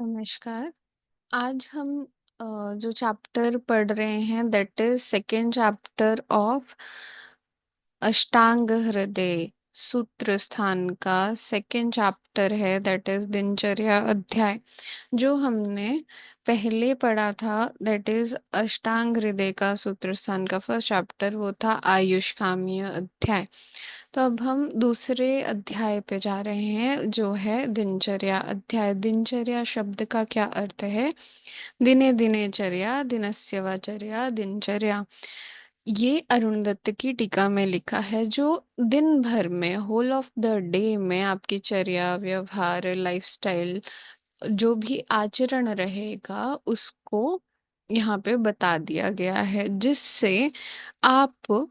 नमस्कार। आज हम जो चैप्टर पढ़ रहे हैं that is second chapter of अष्टांग हृदय सूत्र स्थान का सेकेंड चैप्टर है दैट इज दिनचर्या अध्याय। जो हमने पहले पढ़ा था दैट इज अष्टांग हृदय का सूत्र स्थान का फर्स्ट चैप्टर, वो था आयुष काम्य अध्याय। तो अब हम दूसरे अध्याय पे जा रहे हैं जो है दिनचर्या अध्याय। दिनचर्या शब्द का क्या अर्थ है? दिने दिने चर्या, दिनस्य वाचर्या, दिनचर्या। ये अरुण दत्त की टीका में लिखा है। जो दिन भर में होल ऑफ द डे में आपकी चर्या, व्यवहार, लाइफस्टाइल, जो भी आचरण रहेगा उसको यहाँ पे बता दिया गया है, जिससे आप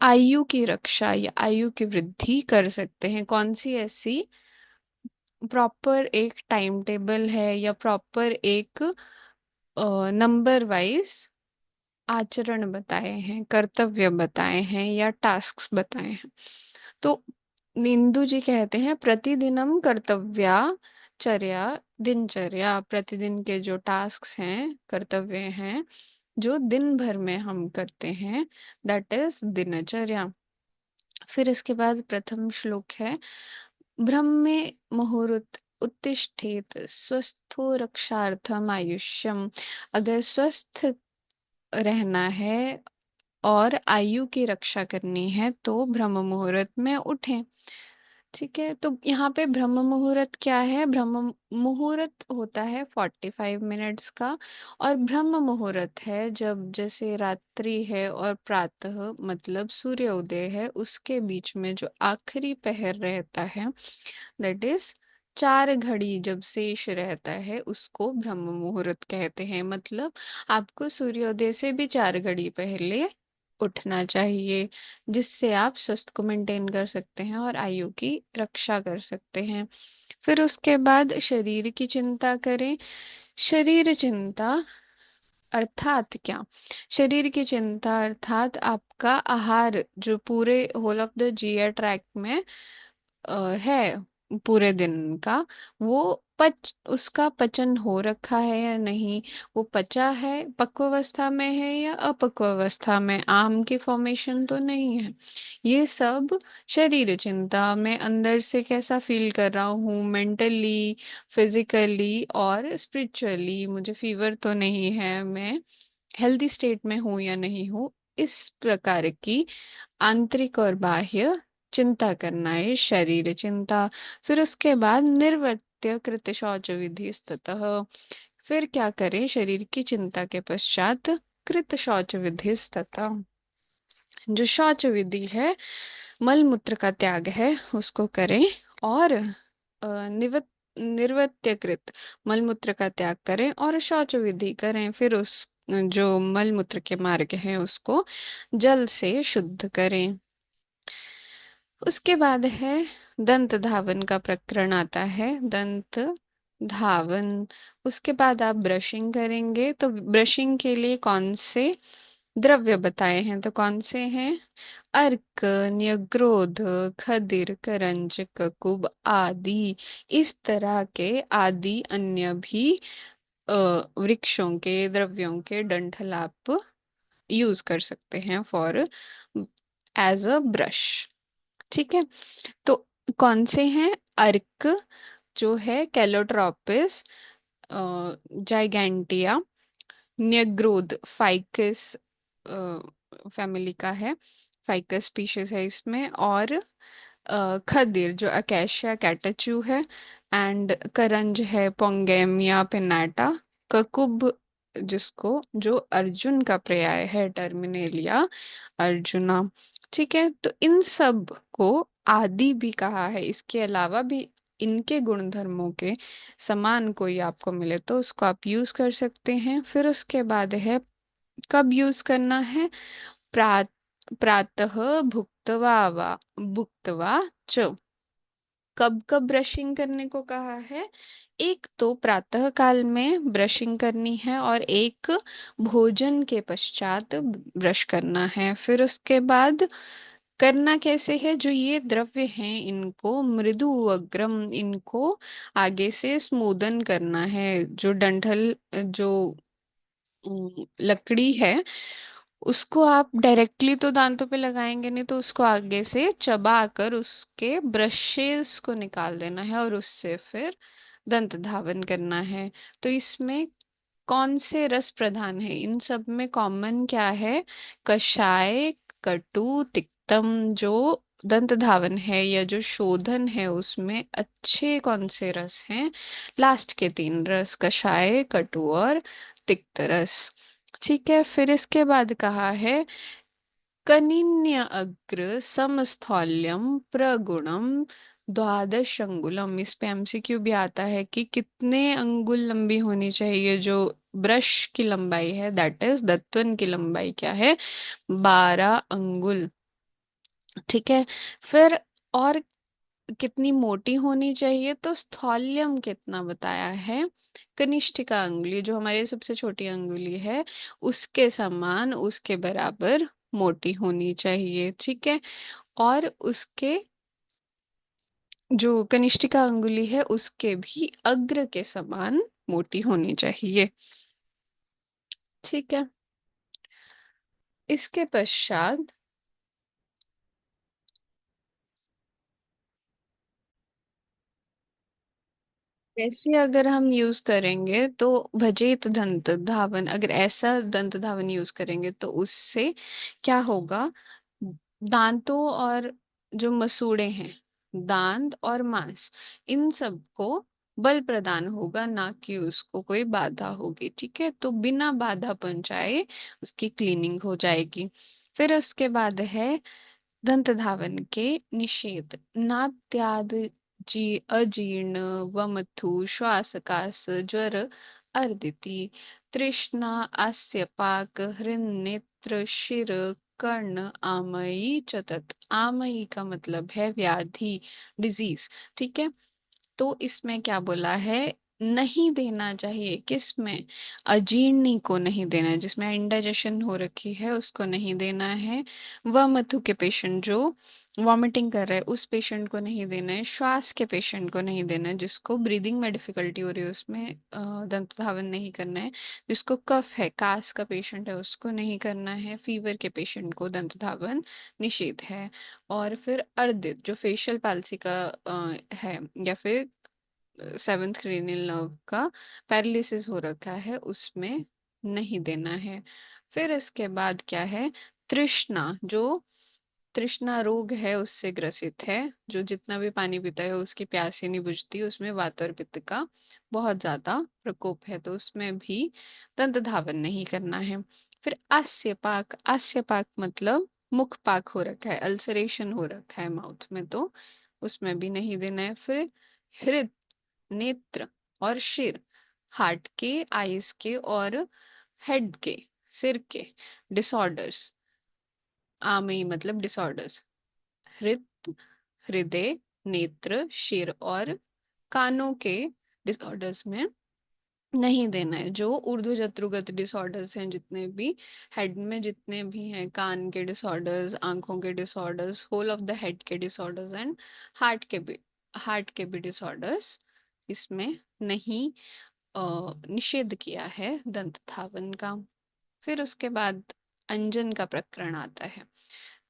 आयु की रक्षा या आयु की वृद्धि कर सकते हैं। कौन सी ऐसी प्रॉपर एक टाइम टेबल है या प्रॉपर एक नंबर वाइज आचरण बताए हैं, कर्तव्य बताए हैं या टास्क्स बताए हैं? तो निंदु जी कहते हैं प्रतिदिनम कर्तव्या चर्या दिनचर्या। प्रतिदिन के जो टास्क्स हैं, कर्तव्य हैं, जो दिन भर में हम करते हैं, दैट इज दिनचर्या। फिर इसके बाद प्रथम श्लोक है ब्रह्मे मुहूर्त उत्तिष्ठेत स्वस्थो रक्षार्थम आयुष्यम। अगर स्वस्थ रहना है और आयु की रक्षा करनी है तो ब्रह्म मुहूर्त में उठें। ठीक है, तो यहाँ पे ब्रह्म मुहूर्त क्या है? ब्रह्म मुहूर्त होता है 45 मिनट्स का। और ब्रह्म मुहूर्त है जब जैसे रात्रि है और प्रातः मतलब सूर्योदय है, उसके बीच में जो आखिरी पहर रहता है, दैट इज 4 घड़ी जब शेष रहता है, उसको ब्रह्म मुहूर्त कहते हैं। मतलब आपको सूर्योदय से भी 4 घड़ी पहले उठना चाहिए, जिससे आप स्वास्थ्य को मेंटेन कर सकते हैं और आयु की रक्षा कर सकते हैं। फिर उसके बाद शरीर की चिंता करें। शरीर चिंता अर्थात क्या? शरीर की चिंता अर्थात आपका आहार जो पूरे whole of the GI tract में है पूरे दिन का, वो उसका पचन हो रखा है या नहीं, वो पचा है, पक्वावस्था में है या अपक्वावस्था में, आम की फॉर्मेशन तो नहीं है। ये सब शरीर चिंता में अंदर से कैसा फील कर रहा हूँ, मेंटली, फिजिकली और स्पिरिचुअली, मुझे फीवर तो नहीं है, मैं हेल्दी स्टेट में हूँ या नहीं हूँ, इस प्रकार की आंतरिक और बाह्य चिंता करना है शरीर चिंता। फिर उसके बाद निर्वर्त्य कृत शौच विधि स्ततः। फिर क्या करें शरीर की चिंता के पश्चात? कृत शौच विधि स्ततः। जो शौच विधि है, मल मूत्र का त्याग है, उसको करें। और निवत निर्वत्यकृत मल मूत्र का त्याग करें और शौच विधि करें। फिर उस जो मल मूत्र के मार्ग हैं उसको जल से शुद्ध करें। उसके बाद है दंत धावन का प्रकरण आता है, दंत धावन। उसके बाद आप ब्रशिंग करेंगे, तो ब्रशिंग के लिए कौन से द्रव्य बताए हैं? तो कौन से हैं? अर्क, न्यग्रोध, खदिर, करंज, ककुब आदि। इस तरह के आदि अन्य भी वृक्षों के द्रव्यों के डंठल आप यूज कर सकते हैं फॉर एज अ ब्रश। ठीक है, तो कौन से हैं? अर्क जो है कैलोट्रोपिस जाइगेंटिया, न्यग्रोध फाइकस फैमिली का है, फाइकस स्पीशीज है इसमें, और खदिर जो अकेशिया कैटाचू है, एंड करंज है पोंगेमिया पिनाटा, ककुब जिसको जो अर्जुन का पर्याय है टर्मिनेलिया अर्जुना। ठीक है, तो इन सब को आदि भी कहा है। इसके अलावा भी इनके गुणधर्मों के समान कोई आपको मिले तो उसको आप यूज कर सकते हैं। फिर उसके बाद है कब यूज करना है? प्रात प्रातः भुक्तवा च। कब कब ब्रशिंग करने को कहा है? एक तो प्रातः काल में ब्रशिंग करनी है और एक भोजन के पश्चात ब्रश करना है। फिर उसके बाद करना कैसे है, जो ये द्रव्य हैं इनको मृदु अग्रम, इनको आगे से स्मूदन करना है। जो डंठल, जो लकड़ी है, उसको आप डायरेक्टली तो दांतों पे लगाएंगे नहीं, तो उसको आगे से चबा कर उसके ब्रशेस को निकाल देना है और उससे फिर दंत धावन करना है। तो इसमें कौन से रस प्रधान है, इन सब में कॉमन क्या है? कषाय, कटु, तिक्तम। जो दंत धावन है या जो शोधन है उसमें अच्छे कौन से रस हैं? लास्ट के तीन रस, कषाय, कटु और तिक्त रस। ठीक है, फिर इसके बाद कहा है कनिन्य अग्र समस्थौल्यम प्रगुणम द्वादश अंगुलम। इस पे एमसीक्यू भी आता है कि कितने अंगुल लंबी होनी चाहिए जो ब्रश की लंबाई है, दैट इज दत्तवन की लंबाई क्या है? 12 अंगुल। ठीक है, फिर और कितनी मोटी होनी चाहिए? तो स्थौल्यम कितना बताया है? कनिष्ठिका अंगुली, जो हमारी सबसे छोटी अंगुली है, उसके समान, उसके बराबर मोटी होनी चाहिए। ठीक है, और उसके जो कनिष्ठिका अंगुली है उसके भी अग्र के समान मोटी होनी चाहिए। ठीक है, इसके पश्चात ऐसे अगर हम यूज करेंगे तो भजेत दंत धावन, अगर ऐसा दंत धावन यूज करेंगे तो उससे क्या होगा? दांतों और जो मसूड़े हैं, दांत और मांस, इन सबको बल प्रदान होगा, ना कि उसको कोई बाधा होगी। ठीक है, तो बिना बाधा पहुंचाए उसकी क्लीनिंग हो जाएगी। फिर उसके बाद है दंत धावन के निषेध। नात्याद जी अजीर्ण, वमथु, श्वासकास, ज्वर, अर्दिति, तृष्णा, आस्यपाक, हृन्नेत्र, शिर, कर्ण, आमयी, चतत। आमयी का मतलब है व्याधि, डिजीज। ठीक है, तो इसमें क्या बोला है? नहीं देना चाहिए, किसमें? अजीर्णी को नहीं देना है, जिसमें इंडाइजेशन हो रखी है उसको नहीं देना है। वह मधु के पेशेंट जो वॉमिटिंग कर रहे हैं उस पेशेंट को नहीं देना है। श्वास के पेशेंट को नहीं देना है, जिसको ब्रीदिंग में डिफिकल्टी हो रही है उसमें दंत धावन नहीं करना है। जिसको कफ है, कास का पेशेंट है, उसको नहीं करना है। फीवर के पेशेंट को दंत धावन निषेध है। और फिर अर्दित, जो फेशियल पैल्सी का है, या फिर सेवेंथ क्रेनियल नर्व का पैरालिसिस हो रखा है, उसमें नहीं देना है। फिर इसके बाद क्या है? तृष्णा, जो तृष्णा रोग है उससे ग्रसित है, जो जितना भी पानी पीता है उसकी प्यास ही नहीं बुझती, उसमें वात और पित्त का बहुत ज्यादा प्रकोप है, तो उसमें भी दंत धावन नहीं करना है। फिर आस्यपाक, आस्यपाक मतलब मुख पाक हो रखा है, अल्सरेशन हो रखा है माउथ में, तो उसमें भी नहीं देना है। फिर हृद, नेत्र और शिर, हार्ट के, आईज के और हेड के, सिर के डिसऑर्डर्स। आमई मतलब डिसऑर्डर्स। हृद, हृदय, नेत्र, शिर और कानों के डिसऑर्डर्स में नहीं देना है। जो ऊर्ध्व जत्रुगत डिसऑर्डर्स हैं, जितने भी हेड में जितने भी हैं, कान के डिसऑर्डर्स, आंखों के disorders, whole of the head के डिसऑर्डर्स एंड हार्ट के भी डिसऑर्डर्स, इसमें नहीं निषेध किया है दंत धावन का। फिर उसके बाद अंजन का प्रकरण आता है।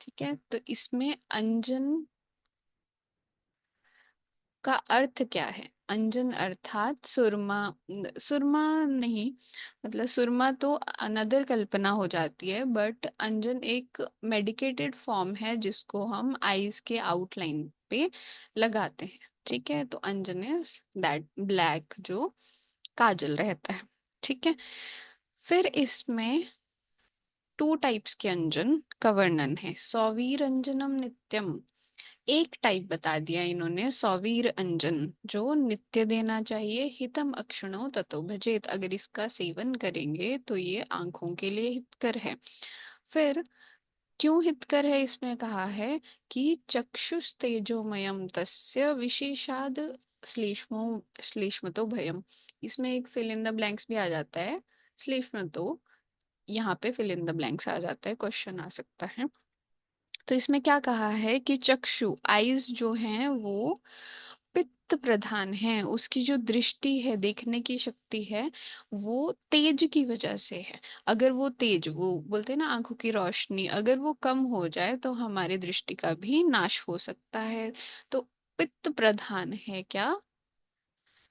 ठीक है, तो इसमें अंजन का अर्थ क्या है? अंजन अर्थात सुरमा, सुरमा नहीं, मतलब सुरमा तो अनदर कल्पना हो जाती है, बट अंजन एक मेडिकेटेड फॉर्म है जिसको हम आईज के आउटलाइन पे लगाते हैं। ठीक है, तो अंजन इज दैट ब्लैक जो काजल रहता है। ठीक है, फिर इसमें टू टाइप्स के अंजन का वर्णन है। सौवीर अंजनम नित्यम, एक टाइप बता दिया इन्होंने, सौवीर अंजन, जो नित्य देना चाहिए। हितम अक्षणो ततो भजेत, अगर इसका सेवन करेंगे तो ये आंखों के लिए हितकर है। फिर क्यों हितकर है, इसमें कहा है कि चक्षुष तेजोमयम तस्य विशेषाद श्लेष्मो श्लेष्मतो भयम। इसमें एक फिल इन द ब्लैंक्स भी आ जाता है, श्लेष्मतो, यहाँ पे फिल इन द ब्लैंक्स आ जाता है, क्वेश्चन आ सकता है। तो इसमें क्या कहा है कि चक्षु आईज जो हैं वो पित्त प्रधान है, उसकी जो दृष्टि है, देखने की शक्ति है, वो तेज की वजह से है। अगर वो तेज, वो बोलते हैं ना आंखों की रोशनी, अगर वो कम हो जाए तो हमारी दृष्टि का भी नाश हो सकता है। तो पित्त प्रधान है क्या,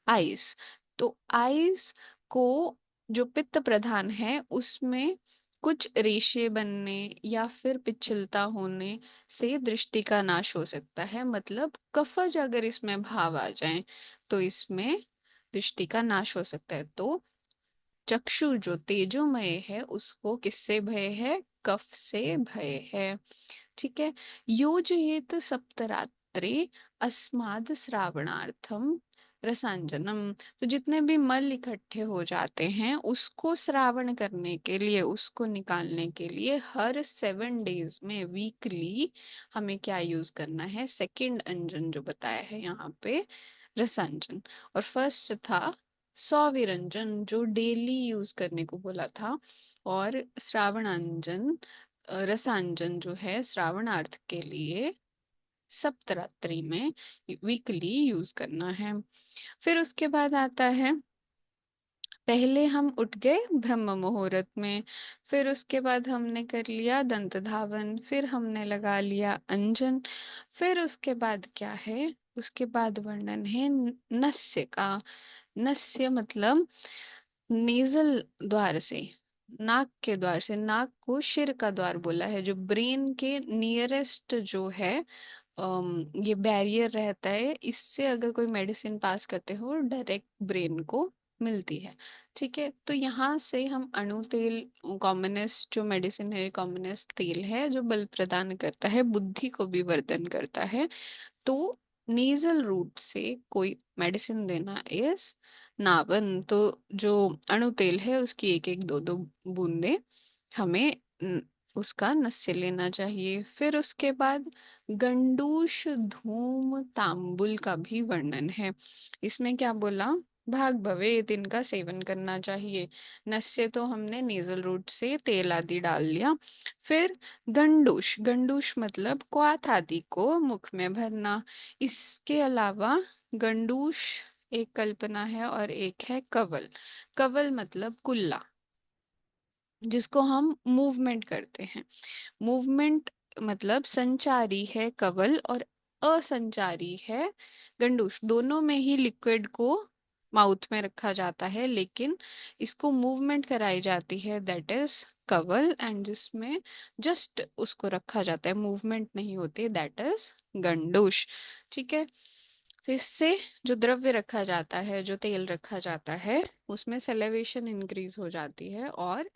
आइस। तो आइस को, जो पित्त प्रधान है उसमें कुछ रेशे बनने या फिर पिछलता होने से दृष्टि का नाश हो सकता है। मतलब कफज अगर इसमें भाव आ जाए तो इसमें दृष्टि का नाश हो सकता है। तो चक्षु जो तेजोमय है उसको किससे भय है, कफ से भय है। ठीक है। योजयेत सप्तरात्रे अस्माद श्रावणार्थम रसांजनम। तो जितने भी मल इकट्ठे हो जाते हैं उसको श्रावण करने के लिए, उसको निकालने के लिए हर 7 डेज में, वीकली, हमें क्या यूज करना है, सेकंड अंजन जो बताया है यहाँ पे, रसांजन। और फर्स्ट था सौविरंजन जो डेली यूज करने को बोला था। और श्रावणांजन, रसांजन जो है श्रावणार्थ के लिए सप्तरात्रि में वीकली यूज करना है। फिर उसके बाद आता है, पहले हम उठ गए ब्रह्म मुहूर्त में, फिर उसके बाद हमने कर लिया दंत धावन, फिर हमने लगा लिया अंजन। फिर उसके बाद क्या है, उसके बाद वर्णन है नस्य का। नस्य मतलब नेजल द्वार से, नाक के द्वार से। नाक को शिर का द्वार बोला है, जो ब्रेन के नियरेस्ट जो है, ये बैरियर रहता है, इससे अगर कोई मेडिसिन पास करते हो डायरेक्ट ब्रेन को मिलती है। ठीक है। तो यहाँ से हम अणु तेल, कॉमनेस्ट जो मेडिसिन है, कॉमनेस्ट तेल है जो बल प्रदान करता है, बुद्धि को भी वर्धन करता है। तो नेजल रूट से कोई मेडिसिन देना इज नावन। तो जो अणु तेल है उसकी एक एक दो दो बूंदे हमें उसका नस्य लेना चाहिए। फिर उसके बाद गंडूश धूम तांबुल का भी वर्णन है। इसमें क्या बोला, भाग भवेत इनका सेवन करना चाहिए। नस्य तो हमने नेजल रूट से तेल आदि डाल लिया। फिर गंडूश, गंडूश मतलब क्वाथ आदि को मुख में भरना। इसके अलावा गंडूश एक कल्पना है और एक है कवल। कवल मतलब कुल्ला, जिसको हम मूवमेंट करते हैं। मूवमेंट मतलब संचारी है कवल और असंचारी है गंडूश। दोनों में ही लिक्विड को माउथ में रखा जाता है, लेकिन इसको मूवमेंट कराई जाती है, दैट इज कवल। एंड जिसमें जस्ट उसको रखा जाता है, मूवमेंट नहीं होती, दैट इज गंडूश। ठीक है। तो इससे जो द्रव्य रखा जाता है, जो तेल रखा जाता है, उसमें सेलेवेशन इंक्रीज हो जाती है। और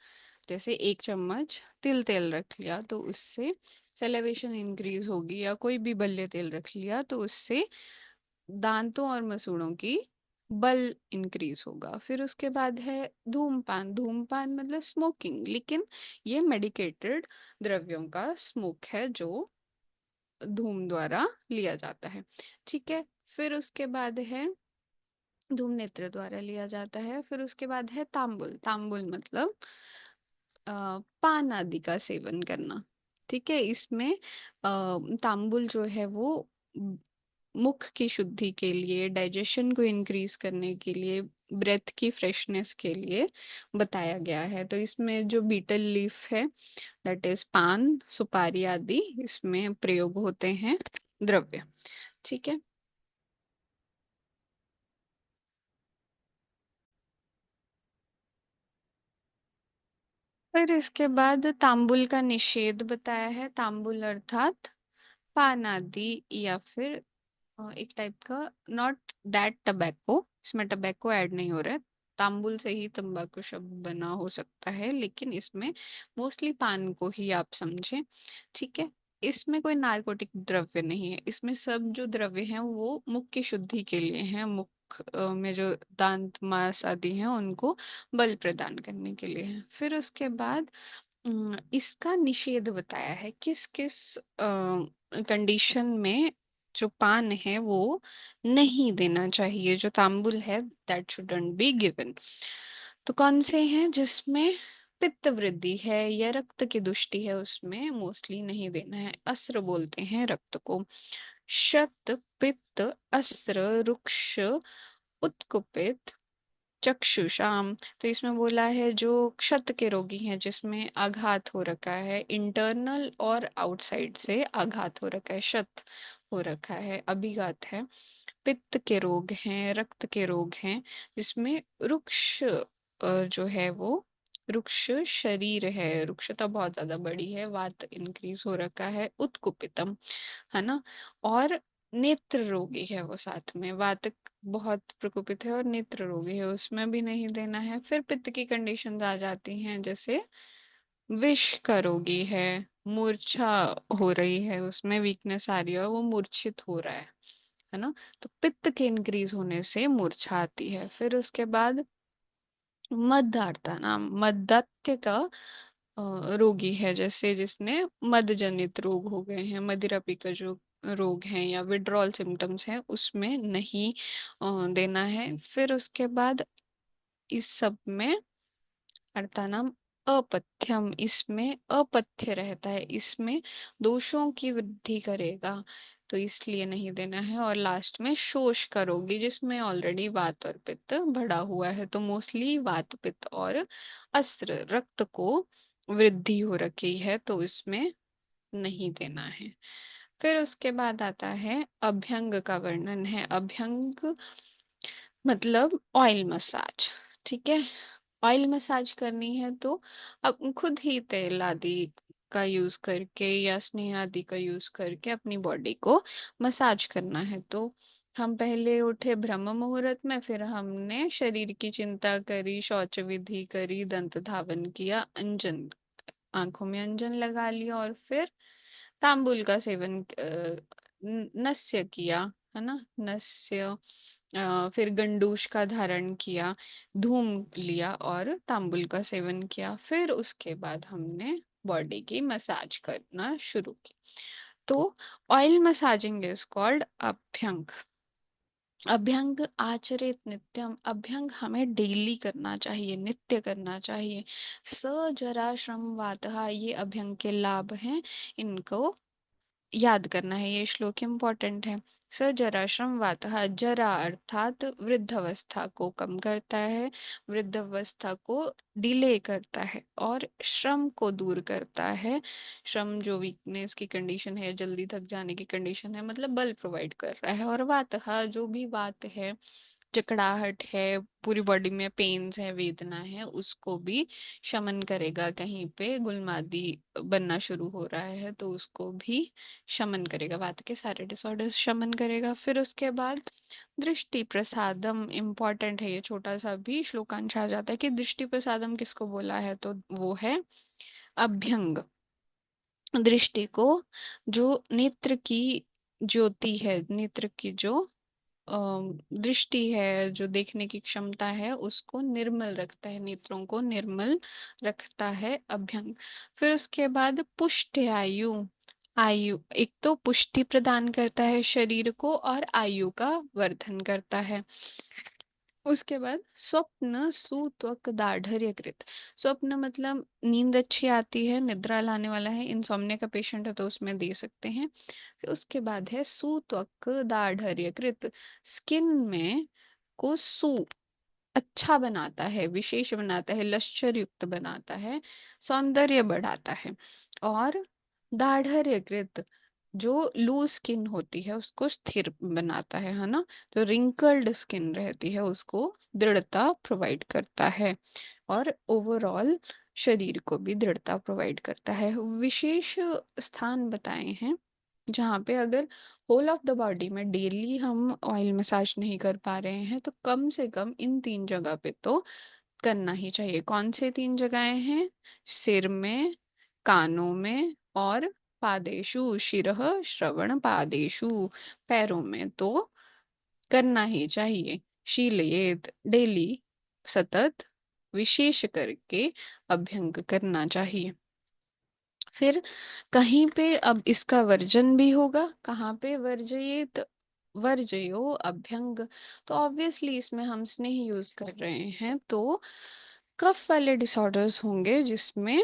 जैसे 1 चम्मच तिल तेल रख लिया तो उससे सेलेवेशन इंक्रीज होगी, या कोई भी बल्य तेल रख लिया तो उससे दांतों और मसूड़ों की बल इंक्रीज होगा। फिर उसके बाद है धूमपान। धूमपान मतलब स्मोकिंग, लेकिन ये मेडिकेटेड द्रव्यों का स्मोक है जो धूम द्वारा लिया जाता है। ठीक है। फिर उसके बाद है धूम नेत्र द्वारा लिया जाता है। फिर उसके बाद है तांबुल। तांबुल मतलब पान आदि का सेवन करना। ठीक है। इसमें तांबुल जो है वो मुख की शुद्धि के लिए, डाइजेशन को इंक्रीज करने के लिए, ब्रेथ की फ्रेशनेस के लिए बताया गया है। तो इसमें जो बीटल लीफ है, दैट इज पान, सुपारी आदि इसमें प्रयोग होते हैं द्रव्य। ठीक है। फिर इसके बाद तांबुल का निषेध बताया है। तांबुल अर्थात पान आदि, या फिर एक टाइप का, नॉट दैट टबैको, इसमें टबैको ऐड नहीं हो रहा है। तांबुल से ही तंबाकू शब्द बना हो सकता है, लेकिन इसमें मोस्टली पान को ही आप समझें। ठीक है। इसमें कोई नारकोटिक द्रव्य नहीं है। इसमें सब जो द्रव्य हैं वो मुख की शुद्धि के लिए हैं, मुख में जो दांत मांस आदि हैं उनको बल प्रदान करने के लिए है। फिर उसके बाद इसका निषेध बताया है, किस किस कंडीशन में जो पान है वो नहीं देना चाहिए, जो तांबुल है दैट शुडंट बी गिवन। तो कौन से हैं जिसमें पित्त वृद्धि है या रक्त की दुष्टि है उसमें मोस्टली नहीं देना है। अस्र बोलते हैं रक्त को। शत पित्त अस्र रुक्ष उत्कुपित चक्षुषाम। तो इसमें बोला है जो क्षत के रोगी हैं जिसमें आघात हो रखा है, इंटरनल और आउटसाइड से आघात हो रखा है, क्षत हो रखा है, अभिघात है। पित्त के रोग हैं, रक्त के रोग हैं, जिसमें रुक्ष जो है वो रुक्ष शरीर है, रुक्षता बहुत ज्यादा बड़ी है, वात इंक्रीज हो रखा है, उत्कुपितम, है ना। और नेत्र रोगी है वो साथ में, वात बहुत प्रकोपित है और नेत्र रोगी है, उसमें भी नहीं देना है। फिर पित्त की कंडीशंस आ जाती हैं, जैसे विष का रोगी है, मूर्छा हो रही है, उसमें वीकनेस आ रही है, वो मूर्छित हो रहा है ना। तो पित्त के इंक्रीज होने से मूर्छा आती है। फिर उसके बाद मद्दार्ता नाम, मद्दत्य का रोगी है, जैसे जिसने मद जनित रोग हो गए हैं, मदिरा पी का जो रोग है या विड्रॉल सिम्टम्स है, उसमें नहीं देना है। फिर उसके बाद इस सब में अर्थानाम अपथ्यम, इसमें अपथ्य रहता है, इसमें दोषों की वृद्धि करेगा, तो इसलिए नहीं देना है। और लास्ट में शोष करोगी, जिसमें ऑलरेडी वात और पित्त बढ़ा हुआ है, तो मोस्टली वात पित्त और अस्र रक्त को वृद्धि हो रखी है, तो इसमें नहीं देना है। फिर उसके बाद आता है अभ्यंग का वर्णन है। अभ्यंग मतलब ऑयल मसाज, ठीक है। ऑयल मसाज करनी है तो अब खुद ही तेल आदि का यूज करके या स्नेह आदि का यूज करके अपनी बॉडी को मसाज करना है। तो हम पहले उठे ब्रह्म मुहूर्त में, फिर हमने शरीर की चिंता करी, शौच विधि करी, दंत धावन किया, अंजन आंखों में अंजन लगा लिया, और फिर तांबुल का सेवन नस्य किया, है ना, नस्य। फिर गंडूश का धारण किया, धूम लिया और तांबुल का सेवन किया। फिर उसके बाद हमने बॉडी की मसाज करना शुरू की। तो ऑयल मसाजिंग इज कॉल्ड अभ्यंग। अभ्यंग आचरित नित्यम, अभ्यंग हमें डेली करना चाहिए, नित्य करना चाहिए। स जरा श्रम वातः, ये अभ्यंग के लाभ हैं, इनको याद करना है, ये श्लोक इम्पोर्टेंट है। स जराश्रम वातः, जरा अर्थात वृद्धावस्था को कम करता है, वृद्धावस्था को डिले करता है, और श्रम को दूर करता है। श्रम जो वीकनेस की कंडीशन है, जल्दी थक जाने की कंडीशन है, मतलब बल प्रोवाइड कर रहा है। और वातः जो भी वात है, जकड़ाहट है, पूरी बॉडी में पेन्स है, वेदना है, उसको भी शमन करेगा। कहीं पे गुलमादी बनना शुरू हो रहा है तो उसको भी शमन करेगा, वात के सारे डिसऑर्डर्स शमन करेगा। फिर उसके बाद दृष्टि प्रसादम इम्पॉर्टेंट है, ये छोटा सा भी श्लोकांश आ जाता है कि दृष्टि प्रसादम किसको बोला है, तो वो है अभ्यंग। दृष्टि को, जो नेत्र की ज्योति है, नेत्र की जो दृष्टि है, जो देखने की क्षमता है, उसको निर्मल रखता है, नेत्रों को निर्मल रखता है अभ्यंग। फिर उसके बाद पुष्ट आयु, आयु एक तो पुष्टि प्रदान करता है शरीर को और आयु का वर्धन करता है। उसके बाद स्वप्न सुत्वक दाढ़र्य कृत, स्वप्न मतलब नींद अच्छी आती है, निद्रा लाने वाला है, इंसोम्निया का पेशेंट है तो उसमें दे सकते हैं। फिर उसके बाद है सुत्वक दाढ़र्य कृत, स्किन में को सु अच्छा बनाता है, विशेष बनाता है, लश्चर युक्त बनाता है, सौंदर्य बढ़ाता है। और दाढ़र्यकृत, जो लूज स्किन होती है उसको स्थिर बनाता है ना, जो रिंकल्ड स्किन रहती है उसको दृढ़ता प्रोवाइड करता है, और ओवरऑल शरीर को भी दृढ़ता प्रोवाइड करता है। विशेष स्थान बताए हैं जहाँ पे अगर होल ऑफ द बॉडी में डेली हम ऑयल मसाज नहीं कर पा रहे हैं, तो कम से कम इन तीन जगह पे तो करना ही चाहिए। कौन से तीन जगहें हैं? सिर में, कानों में, और पादेशु, शिरः श्रवण पादेशु, पैरों में तो करना ही चाहिए। शीलयेत, डेली, सतत, विशेष करके अभ्यंग करना चाहिए। फिर कहीं पे अब इसका वर्जन भी होगा, कहाँ पे वर्जयेत, वर्जयो अभ्यंग, तो ऑब्वियसली इसमें हम स्नेह यूज कर रहे हैं, तो कफ वाले डिसऑर्डर्स होंगे जिसमें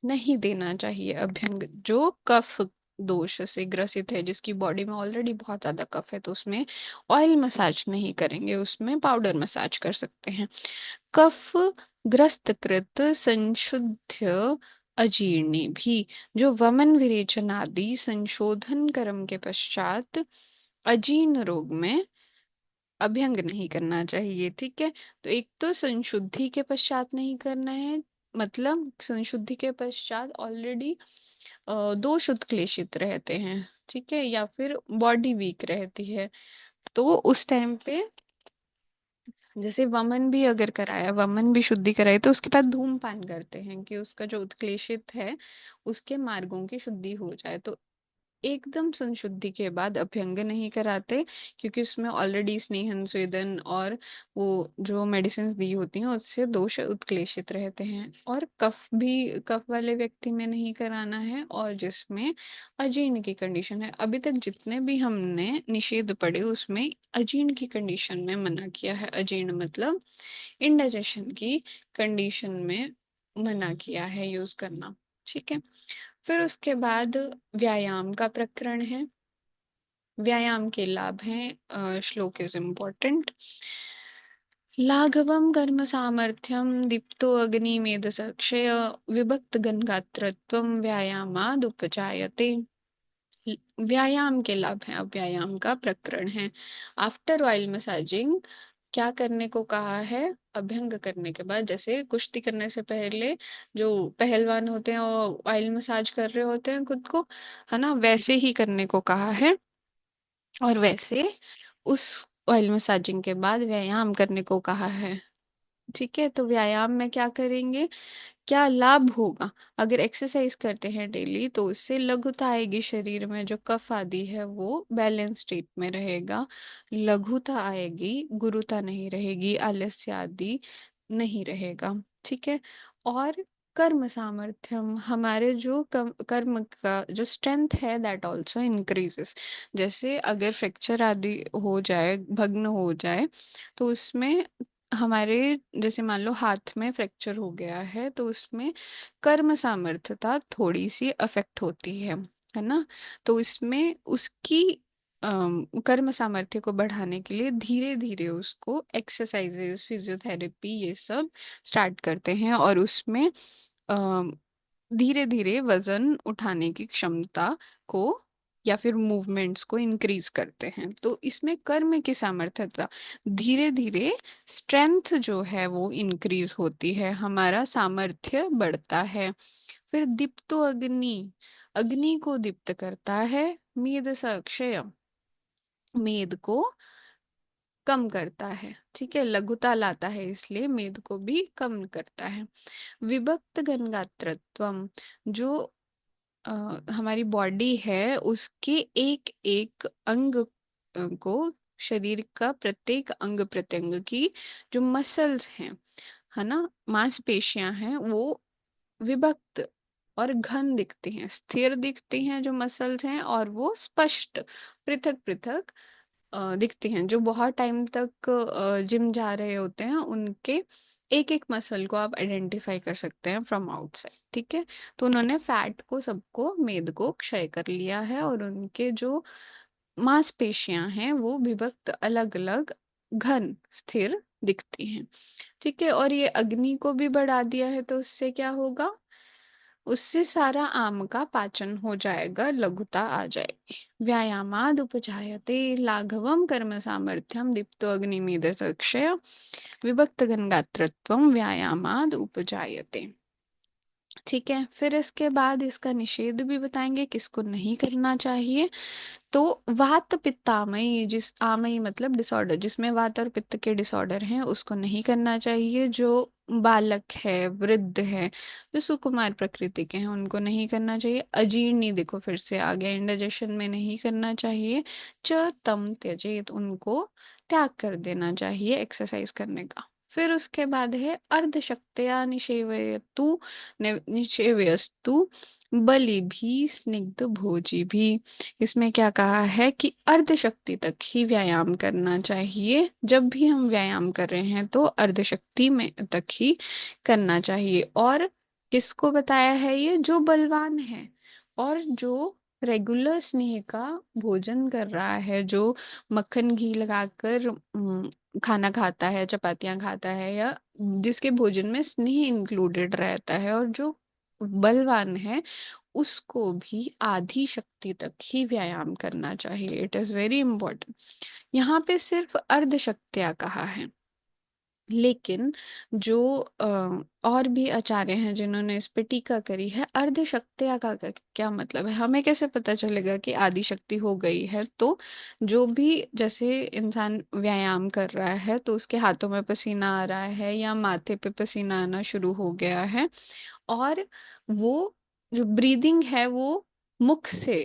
नहीं देना चाहिए अभ्यंग। जो कफ दोष से ग्रसित है, जिसकी बॉडी में ऑलरेडी बहुत ज्यादा कफ है, तो उसमें ऑयल मसाज नहीं करेंगे, उसमें पाउडर मसाज कर सकते हैं। कफ ग्रस्त कृत संशुद्ध अजीर्णी भी, जो वमन विरेचन आदि संशोधन कर्म के पश्चात अजीर्ण रोग में अभ्यंग नहीं करना चाहिए। ठीक है, तो एक तो संशुद्धि के पश्चात नहीं करना है, मतलब संशुद्धि के पश्चात ऑलरेडी दोष उत्क्लेशित रहते हैं, ठीक है, या फिर बॉडी वीक रहती है, तो उस टाइम पे जैसे वमन भी अगर कराया, वमन भी शुद्धि कराई, तो उसके बाद धूमपान करते हैं कि उसका जो उत्क्लेशित है उसके मार्गों की शुद्धि हो जाए। तो एकदम संशुद्धि के बाद अभ्यंग नहीं कराते, क्योंकि उसमें ऑलरेडी स्नेहन स्वेदन और वो जो मेडिसिन दी होती हैं उससे दोष उत्क्लेशित रहते हैं। और कफ भी कफ वाले व्यक्ति में नहीं कराना है, और जिसमें अजीर्ण की कंडीशन है। अभी तक जितने भी हमने निषेध पढ़े उसमें अजीर्ण की कंडीशन में मना किया है। अजीर्ण मतलब इंडाइजेशन की कंडीशन में मना किया है यूज करना। ठीक है, फिर उसके बाद व्यायाम का प्रकरण है। व्यायाम के लाभ हैं, श्लोक इज इम्पोर्टेंट। लाघवम कर्म सामर्थ्यम दीप्तो अग्निमेध सक्षय विभक्त गणगात्रत्वम व्यायामाद उपजायते। व्यायाम के लाभ हैं, अब व्यायाम का प्रकरण है। आफ्टर ऑयल मसाजिंग क्या करने को कहा है? अभ्यंग करने के बाद, जैसे कुश्ती करने से पहले जो पहलवान होते हैं वो ऑयल मसाज कर रहे होते हैं खुद को, है ना, वैसे ही करने को कहा है। और वैसे उस ऑयल मसाजिंग के बाद व्यायाम करने को कहा है। ठीक है, तो व्यायाम में क्या करेंगे, क्या लाभ होगा? अगर एक्सरसाइज करते हैं डेली तो उससे लघुता आएगी, शरीर में जो कफ आदि है वो बैलेंस स्टेट में रहेगा, लघुता आएगी, गुरुता नहीं रहेगी, आलस्य आदि नहीं रहेगा। ठीक है, और कर्म सामर्थ्यम, हमारे जो कर्म का जो स्ट्रेंथ है दैट ऑल्सो इंक्रीजेस। जैसे अगर फ्रैक्चर आदि हो जाए, भग्न हो जाए, तो उसमें हमारे, जैसे मान लो हाथ में फ्रैक्चर हो गया है, तो उसमें कर्म सामर्थ्यता थोड़ी सी अफेक्ट होती है ना। तो इसमें उसकी कर्म सामर्थ्य को बढ़ाने के लिए धीरे धीरे उसको एक्सरसाइजेस, फिजियोथेरेपी, ये सब स्टार्ट करते हैं, और उसमें धीरे धीरे वजन उठाने की क्षमता को या फिर मूवमेंट्स को इंक्रीज करते हैं। तो इसमें कर्म की सामर्थ्यता धीरे धीरे, स्ट्रेंथ जो है वो इंक्रीज होती है, हमारा सामर्थ्य बढ़ता है। फिर दीप्तो अग्नि, अग्नि को दीप्त करता है। मेद स अक्षय, मेद को कम करता है। ठीक है, लघुता लाता है, इसलिए मेद को भी कम करता है। विभक्त गणगात्रत्वम, जो हमारी बॉडी है उसके एक एक अंग को, शरीर का प्रत्येक अंग प्रत्यंग की जो मसल्स हैं, है ना, मांसपेशियां हैं, वो विभक्त और घन दिखती हैं, स्थिर दिखती हैं जो मसल्स हैं, और वो स्पष्ट पृथक पृथक दिखती हैं। जो बहुत टाइम तक जिम जा रहे होते हैं उनके एक एक मसल को आप आइडेंटिफाई कर सकते हैं फ्रॉम आउटसाइड। ठीक है, तो उन्होंने फैट को, सबको, मेद को क्षय कर लिया है, और उनके जो मांसपेशियां हैं वो विभक्त, अलग अलग, घन, स्थिर दिखती हैं। ठीक है, और ये अग्नि को भी बढ़ा दिया है, तो उससे क्या होगा? उससे सारा आम का पाचन हो जाएगा, लघुता आ जाएगी। व्यायामाद उपजायते लाघवम कर्म सामर्थ्यम दीप्तो अग्निमीद सक्षय विभक्त गणगात्रत्वम व्यायामाद उपजायते। ठीक है, फिर इसके बाद इसका निषेध भी बताएंगे, किसको नहीं करना चाहिए। तो वात पित्तामयी, जिस आमयी मतलब डिसऑर्डर, जिसमें वात और पित्त के डिसऑर्डर हैं उसको नहीं करना चाहिए। जो बालक है, वृद्ध है, जो सुकुमार प्रकृति के हैं उनको नहीं करना चाहिए। अजीर्णी, देखो फिर से आ गया, इंडाइजेशन में नहीं करना चाहिए। च तम त्यजेत, उनको त्याग कर देना चाहिए एक्सरसाइज करने का। फिर उसके बाद है अर्धशक्त्या निषेवयतु निषेवयस्तु बलि भी स्निग्ध भोजी भी। इसमें क्या कहा है कि अर्धशक्ति तक ही व्यायाम करना चाहिए। जब भी हम व्यायाम कर रहे हैं तो अर्धशक्ति में तक ही करना चाहिए। और किसको बताया है? ये जो बलवान है और जो रेगुलर स्नेह का भोजन कर रहा है, जो मक्खन घी लगाकर खाना खाता है, चपातियां खाता है, या जिसके भोजन में स्नेह इंक्लूडेड रहता है, और जो बलवान है उसको भी आधी शक्ति तक ही व्यायाम करना चाहिए। It is very important. यहाँ पे सिर्फ अर्ध शक्तियां कहा है, लेकिन जो और भी आचार्य हैं जिन्होंने इस पे टीका करी है, अर्ध शक्तियाँ का क्या मतलब है? हमें कैसे पता चलेगा कि आदि शक्ति हो गई है? तो जो भी, जैसे इंसान व्यायाम कर रहा है तो उसके हाथों में पसीना आ रहा है या माथे पे पसीना आना शुरू हो गया है, और वो जो ब्रीदिंग है वो मुख से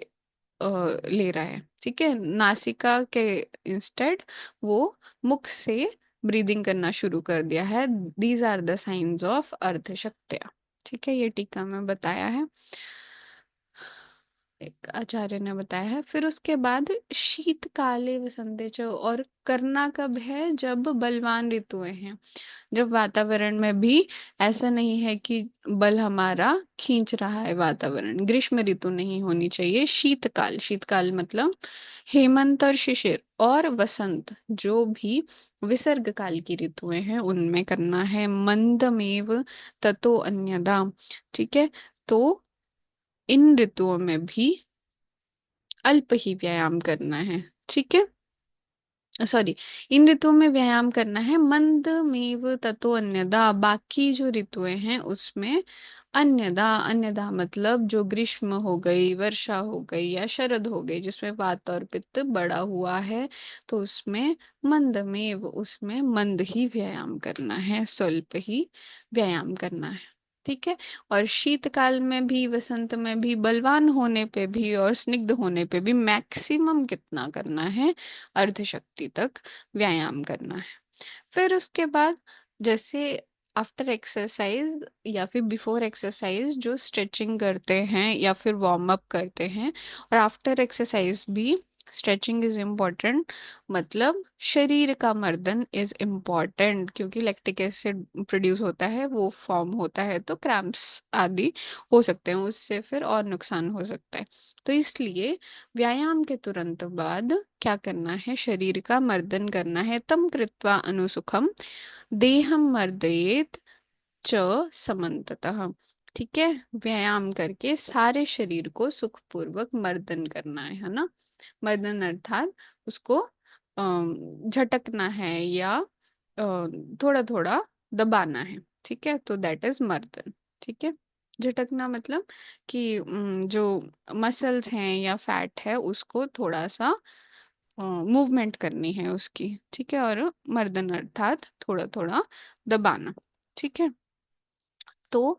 ले रहा है, ठीक है, नासिका के इंस्टेड वो मुख से ब्रीदिंग करना शुरू कर दिया है। These are the science of अर्ध शक्त्या। ठीक है, ये टीका में बताया है, एक आचार्य ने बताया है। फिर उसके बाद शीतकाले वसंते च, और करना कब है? जब बलवान ऋतुएं हैं, जब वातावरण में भी ऐसा नहीं है कि बल हमारा खींच रहा है वातावरण। ग्रीष्म ऋतु नहीं होनी चाहिए, शीतकाल। शीतकाल मतलब हेमंत और शिशिर और वसंत, जो भी विसर्ग काल की ऋतुएं हैं उनमें करना है। मंदमेव ततो अन्यदा। ठीक है, तो इन ऋतुओं में भी अल्प ही व्यायाम करना है। ठीक है, सॉरी, इन ऋतुओं में व्यायाम करना है। मंद मेव ततो अन्यदा, बाकी जो ऋतुएं हैं उसमें अन्यदा। अन्यदा मतलब जो ग्रीष्म हो गई, वर्षा हो गई, या शरद हो गई, जिसमें वात और पित्त बढ़ा हुआ है, तो उसमें मंद मेव, उसमें मंद ही व्यायाम करना है, स्वल्प ही व्यायाम करना है। ठीक है, और शीतकाल में भी, वसंत में भी, बलवान होने पे भी और स्निग्ध होने पे भी मैक्सिमम कितना करना है? अर्धशक्ति तक व्यायाम करना है। फिर उसके बाद, जैसे आफ्टर एक्सरसाइज या फिर बिफोर एक्सरसाइज जो स्ट्रेचिंग करते हैं या फिर वार्म अप करते हैं, और आफ्टर एक्सरसाइज भी स्ट्रेचिंग इज इम्पोर्टेंट। मतलब शरीर का मर्दन इज इम्पोर्टेंट, क्योंकि लैक्टिक एसिड प्रोड्यूस होता है, वो फॉर्म होता है, तो क्रैम्प्स आदि हो सकते हैं, उससे फिर और नुकसान हो सकता है। तो इसलिए व्यायाम के तुरंत बाद क्या करना है? शरीर का मर्दन करना है। तम कृत्वा अनुसुखम देहम मर्दयेत च समन्ततः। ठीक है, व्यायाम करके सारे शरीर को सुखपूर्वक मर्दन करना है ना। मर्दन अर्थात उसको झटकना है या थोड़ा थोड़ा दबाना है। ठीक है, तो दैट इज मर्दन। ठीक है, झटकना मतलब कि जो मसल्स हैं या फैट है उसको थोड़ा सा मूवमेंट करनी है उसकी। ठीक है, और मर्दन अर्थात थोड़ा थोड़ा दबाना। ठीक है, तो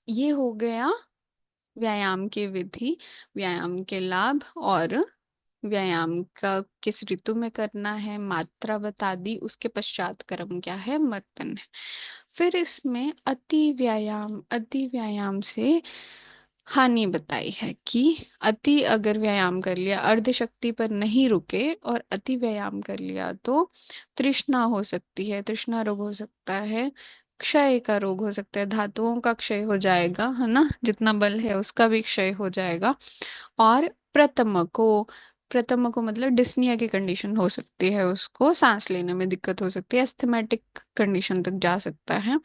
ये हो गया व्यायाम की विधि, व्यायाम के लाभ, और व्यायाम का किस ऋतु में करना है, मात्रा बता दी। उसके पश्चात क्रम क्या है? मर्दन है। फिर इसमें अति व्यायाम से हानि बताई है कि अति अगर व्यायाम कर लिया, अर्ध शक्ति पर नहीं रुके और अति व्यायाम कर लिया, तो तृष्णा हो सकती है, तृष्णा रोग हो सकता है, क्षय का रोग हो सकता है, धातुओं का क्षय हो जाएगा, है ना, जितना बल है उसका भी क्षय हो जाएगा। और प्रथम को मतलब डिस्निया की कंडीशन हो सकती है, उसको सांस लेने में दिक्कत हो सकती है, एस्थमेटिक कंडीशन तक जा सकता है।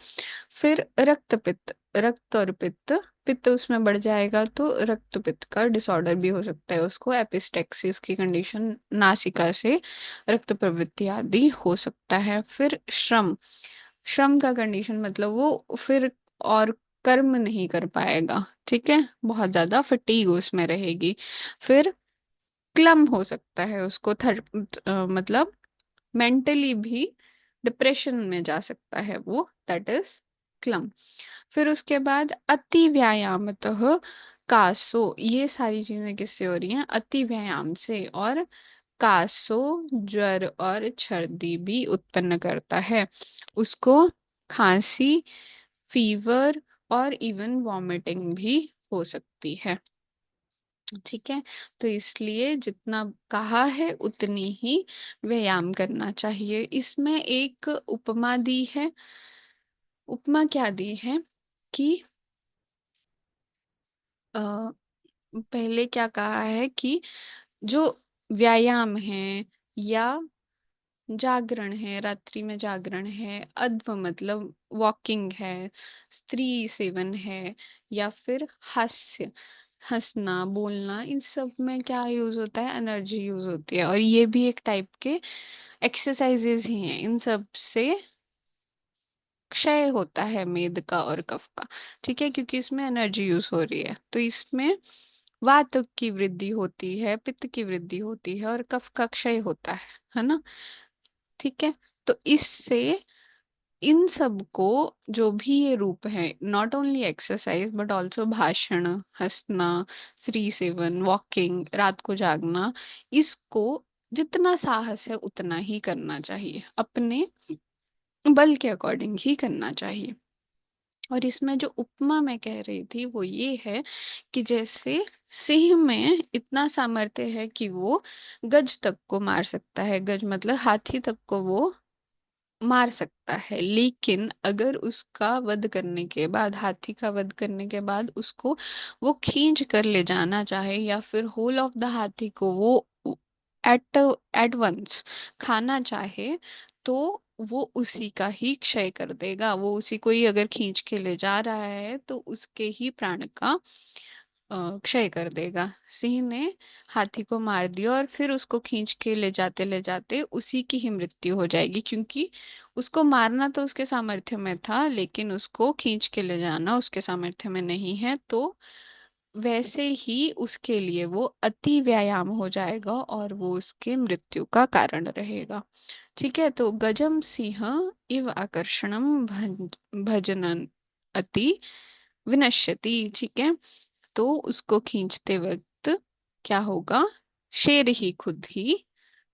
फिर रक्त पित्त, रक्त और पित्त, पित्त उसमें बढ़ जाएगा तो रक्त पित्त का डिसऑर्डर भी हो सकता है, उसको एपिस्टेक्सिस की कंडीशन, नासिका से रक्त प्रवृत्ति आदि हो सकता है। फिर श्रम, श्रम का कंडीशन मतलब वो फिर और कर्म नहीं कर पाएगा। ठीक है, बहुत ज्यादा फटीग उसमें रहेगी। फिर क्लम हो सकता है, उसको मतलब मेंटली भी डिप्रेशन में जा सकता है वो, दैट इज क्लम। फिर उसके बाद अति व्यायामतः कासो, ये सारी चीजें किससे हो रही हैं? अति व्यायाम से। और कासो, ज्वर और सर्दी भी उत्पन्न करता है। उसको खांसी, फीवर और इवन वॉमिटिंग भी हो सकती है। ठीक है, तो इसलिए जितना कहा है उतनी ही व्यायाम करना चाहिए। इसमें एक उपमा दी है। उपमा क्या दी है कि अ, पहले क्या कहा है कि जो व्यायाम है या जागरण है, रात्रि में जागरण है, अध्व मतलब वॉकिंग है, स्त्री सेवन है, या फिर हास्य, हंसना बोलना, इन सब में क्या यूज होता है, एनर्जी यूज होती है। और ये भी एक टाइप के एक्सरसाइजेज ही हैं। इन सब से क्षय होता है मेद का और कफ का। ठीक है, क्योंकि इसमें एनर्जी यूज हो रही है। तो इसमें वात की वृद्धि होती है, पित्त की वृद्धि होती है और कफ का क्षय होता है ना। ठीक है, तो इससे इन सब को, जो भी ये रूप है, not only exercise but also भाषण, हंसना, स्त्री सेवन, वॉकिंग, रात को जागना, इसको जितना साहस है उतना ही करना चाहिए, अपने बल के अकॉर्डिंग ही करना चाहिए। और इसमें जो उपमा मैं कह रही थी वो ये है कि जैसे सिंह में इतना सामर्थ्य है कि वो गज तक को मार सकता है, गज मतलब हाथी तक को वो मार सकता है। लेकिन अगर उसका वध करने के बाद, हाथी का वध करने के बाद उसको वो खींच कर ले जाना चाहे, या फिर होल ऑफ द हाथी को वो एट एट वंस खाना चाहे, तो वो उसी का ही क्षय कर देगा। वो उसी को ही अगर खींच के ले जा रहा है तो उसके ही प्राण का क्षय कर देगा। सिंह ने हाथी को मार दिया और फिर उसको खींच के ले जाते उसी की ही मृत्यु हो जाएगी, क्योंकि उसको मारना तो उसके सामर्थ्य में था, लेकिन उसको खींच के ले जाना उसके सामर्थ्य में नहीं है। तो वैसे ही उसके लिए वो अति व्यायाम हो जाएगा और वो उसके मृत्यु का कारण रहेगा। ठीक है, तो गजम सिंह इव आकर्षणम भजनन अति विनश्यति। ठीक है, तो उसको खींचते वक्त क्या होगा, शेर ही खुद ही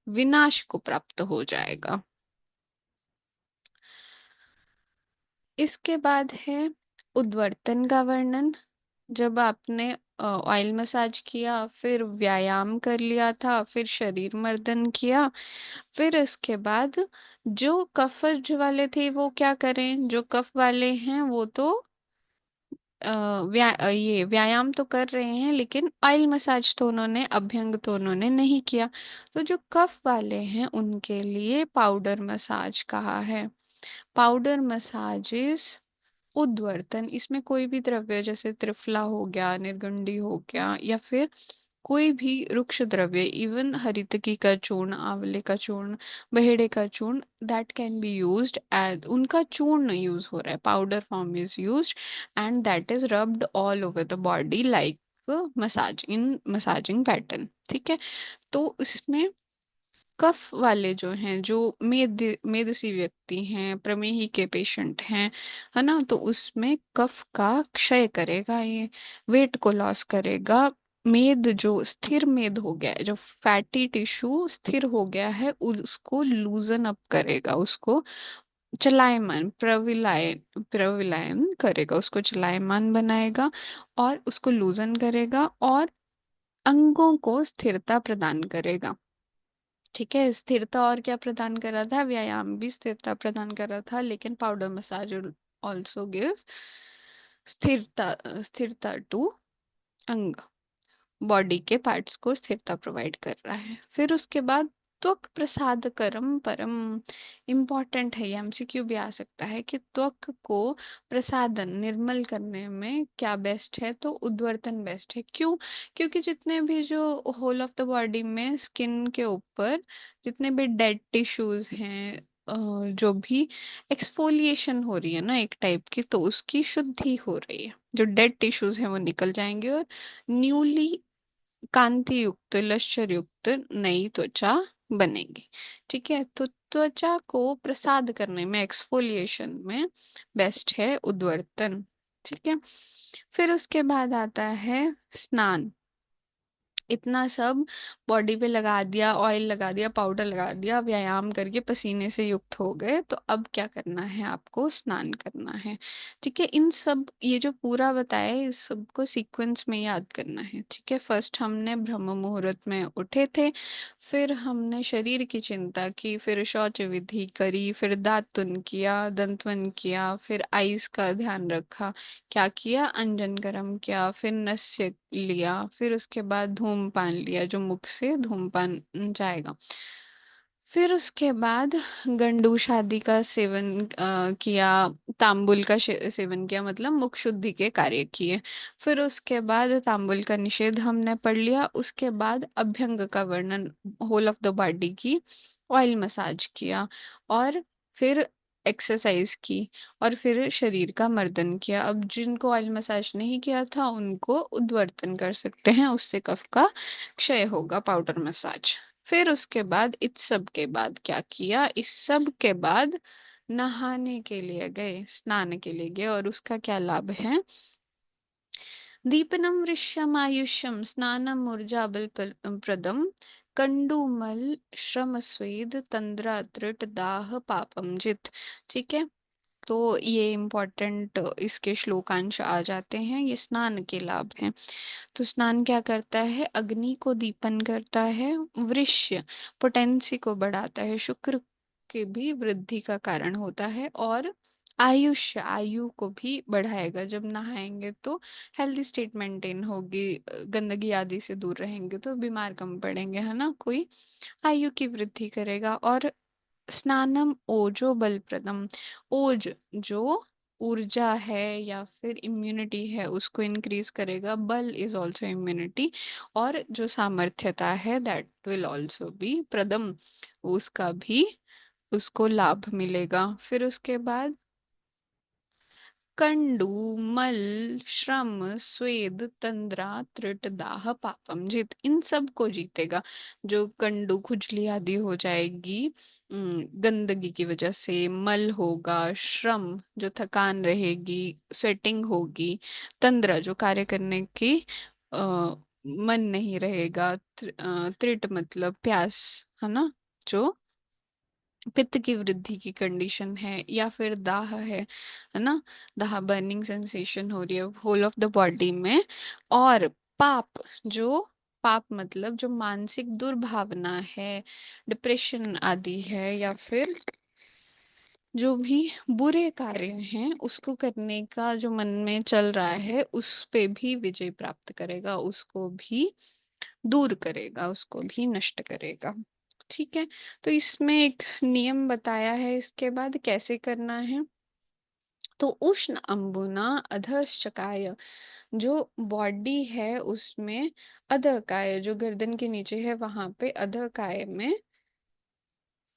विनाश को प्राप्त हो जाएगा। इसके बाद है उद्वर्तन का वर्णन। जब आपने ऑयल मसाज किया, फिर व्यायाम कर लिया था, फिर शरीर मर्दन किया, फिर इसके बाद जो कफज वाले थे वो क्या करें, जो कफ वाले हैं वो तो ये व्यायाम तो कर रहे हैं, लेकिन ऑयल मसाज तो उन्होंने, अभ्यंग तो उन्होंने नहीं किया। तो जो कफ वाले हैं उनके लिए पाउडर मसाज कहा है। पाउडर मसाजेस उद्वर्तन, इसमें कोई भी द्रव्य जैसे त्रिफला हो गया, निर्गुंडी हो गया, या फिर कोई भी रुक्ष द्रव्य, इवन हरितकी का चूर्ण, आंवले का चूर्ण, बहेड़े का चूर्ण, that can be used as, उनका चूर्ण यूज हो रहा है, powder form is used, and that is rubbed all over the body like massage in massaging pattern. ठीक है, तो इसमें कफ वाले जो हैं, जो मेदसी व्यक्ति हैं, प्रमेही के पेशेंट हैं, है ना, तो उसमें कफ का क्षय करेगा ये, वेट को लॉस करेगा। मेद जो स्थिर मेद हो गया है, जो फैटी टिश्यू स्थिर हो गया है, उसको लूजन अप करेगा, उसको चलायमान, प्रविलायन प्रविलायन करेगा, उसको चलायमान बनाएगा और उसको लूजन करेगा और अंगों को स्थिरता प्रदान करेगा। ठीक है, स्थिरता और क्या प्रदान कर रहा था, व्यायाम भी स्थिरता प्रदान कर रहा था, लेकिन पाउडर मसाज ऑल्सो गिव स्थिरता, स्थिरता टू अंग, बॉडी के पार्ट्स को स्थिरता प्रोवाइड कर रहा है। फिर उसके बाद त्वक प्रसाद करम परम, इम्पॉर्टेंट है, ये एमसीक्यू भी आ सकता है कि त्वक को प्रसादन, निर्मल करने में क्या बेस्ट है, तो उद्वर्तन बेस्ट है। क्यों? क्योंकि जितने भी जो होल ऑफ द बॉडी में स्किन के ऊपर जितने भी डेड टिश्यूज हैं, जो भी एक्सफोलिएशन हो रही है ना एक टाइप की, तो उसकी शुद्धि हो रही है, जो डेड टिश्यूज हैं वो निकल जाएंगे और न्यूली कांति युक्त, लश्चर युक्त नई त्वचा बनेगी। ठीक है, तो त्वचा को प्रसाद करने में, एक्सफोलिएशन में बेस्ट है उद्वर्तन। ठीक है, फिर उसके बाद आता है स्नान। इतना सब बॉडी पे लगा दिया, ऑयल लगा दिया, पाउडर लगा दिया, व्यायाम करके पसीने से युक्त हो गए, तो अब क्या करना है, आपको स्नान करना है। ठीक है, इन सब ये जो पूरा बताया है, इस सब को सीक्वेंस में याद करना है। ठीक है, फर्स्ट हमने ब्रह्म मुहूर्त में उठे थे, फिर हमने शरीर की चिंता की, फिर शौच विधि करी, फिर दातुन किया, दंतवन किया, फिर आइस का ध्यान रखा, क्या किया, अंजन कर्म किया, फिर नस्य लिया, फिर उसके बाद धूमपान लिया, जो मुख से धूमपान जाएगा। फिर उसके बाद गंडूश आदि का सेवन किया, तांबुल का सेवन किया, मतलब मुख शुद्धि के कार्य किए। फिर उसके बाद तांबुल का निषेध हमने पढ़ लिया। उसके बाद अभ्यंग का वर्णन, होल ऑफ द बॉडी की, ऑयल मसाज किया, और फिर एक्सरसाइज की, और फिर शरीर का मर्दन किया। अब जिनको ऑयल मसाज नहीं किया था उनको उद्वर्तन कर सकते हैं, उससे कफ का क्षय होगा, पाउडर मसाज। फिर उसके बाद इस सब के बाद क्या किया, इस सब के बाद नहाने के लिए गए, स्नान के लिए गए, और उसका क्या लाभ है, दीपनम वृष्यम आयुष्यम स्नानम ऊर्जा बल प्रदम कंडूमल श्रम स्वेद तंद्रा तृट दाह पापम जित। ठीक है, तो ये इम्पोर्टेंट इसके श्लोकांश आ जाते हैं, ये स्नान के लाभ हैं। तो स्नान क्या करता है, अग्नि को दीपन करता है, वृष्य पोटेंसी को बढ़ाता है, शुक्र के भी वृद्धि का कारण होता है, और आयुष्य आयु को भी बढ़ाएगा। जब नहाएंगे तो हेल्दी स्टेट मेंटेन होगी, गंदगी आदि से दूर रहेंगे तो बीमार कम पड़ेंगे, है ना, कोई आयु की वृद्धि करेगा। और स्नानम ओजो बलप्रदम, ओज जो ऊर्जा है या फिर इम्यूनिटी है उसको इंक्रीज करेगा, बल इज ऑल्सो इम्यूनिटी, और जो सामर्थ्यता है that will also be Padma, उसका भी उसको लाभ मिलेगा। फिर उसके बाद कंडू मल श्रम स्वेद तंद्रा त्रिट दाह पापम जीत, इन सब को जीतेगा। जो कंडू खुजली आदि हो जाएगी गंदगी की वजह से, मल होगा, श्रम जो थकान रहेगी, स्वेटिंग होगी, तंद्रा जो कार्य करने की मन नहीं रहेगा, त्रिट मतलब प्यास, है ना, जो पित्त की वृद्धि की कंडीशन है, या फिर दाह है ना, दाह बर्निंग सेंसेशन हो रही है होल ऑफ द बॉडी में। और पाप, जो पाप मतलब जो मानसिक दुर्भावना है, डिप्रेशन आदि है, या फिर जो भी बुरे कार्य हैं उसको करने का जो मन में चल रहा है, उस पे भी विजय प्राप्त करेगा, उसको भी दूर करेगा, उसको भी नष्ट करेगा। ठीक है, तो इसमें एक नियम बताया है, इसके बाद कैसे करना है। तो उष्ण अंबुना अधश्चकाय, जो बॉडी है उसमें अधकाय, जो गर्दन के नीचे है वहां पे अधकाय में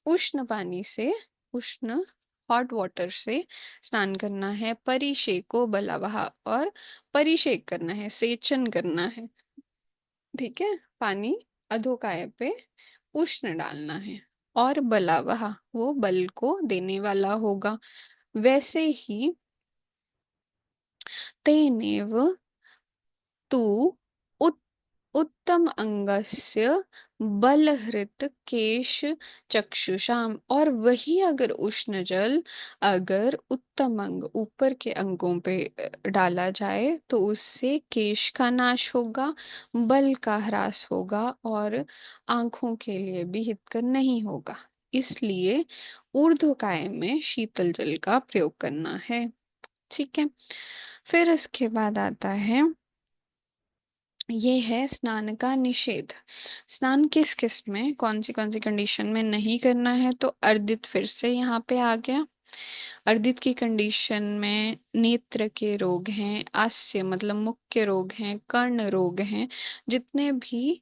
उष्ण पानी से, उष्ण हॉट वाटर से स्नान करना है। परिषेको बलावहा, और परिषेक करना है, सेचन करना है। ठीक है, पानी अधोकाय पे उष्ण डालना है, और बलावहा वो बल को देने वाला होगा। वैसे ही तेनेव तु उत, उत्तम अंगस्य बलहृत केश चक्षुषाम, और वही अगर उष्ण जल अगर उत्तम अंग ऊपर के अंगों पे डाला जाए तो उससे केश का नाश होगा, बल का ह्रास होगा, और आंखों के लिए भी हितकर नहीं होगा। इसलिए ऊर्ध्वकाय में शीतल जल का प्रयोग करना है। ठीक है, फिर इसके बाद आता है, ये है स्नान का निषेध। स्नान किस किस में कौन सी कंडीशन में नहीं करना है, तो अर्दित फिर से यहाँ पे आ गया। अर्दित की कंडीशन में नेत्र के रोग हैं, आस्य मतलब मुख के रोग हैं, कर्ण रोग हैं, जितने भी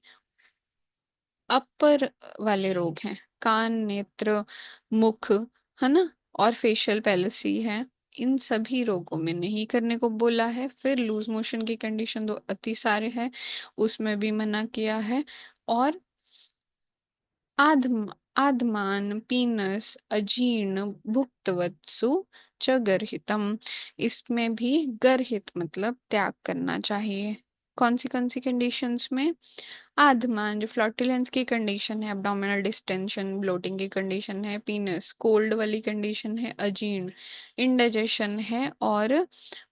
अपर वाले रोग हैं, कान, नेत्र, मुख, है ना, और फेशियल पैलेसी है, इन सभी रोगों में नहीं करने को बोला है। फिर लूज मोशन की कंडीशन तो अति सारे है, उसमें भी मना किया है। और आद्म आद्मान पीनस अजीर्ण भुक्तवत्सु च गर्हितम, इसमें भी गर्हित मतलब त्याग करना चाहिए। कौन सी कंडीशंस में? आधमान जो फ्लॉटुलेंस की कंडीशन है, एब्डोमिनल डिस्टेंशन, ब्लोटिंग की कंडीशन है, पीनस कोल्ड वाली कंडीशन है, अजीर्ण, इंडाइजेशन है, और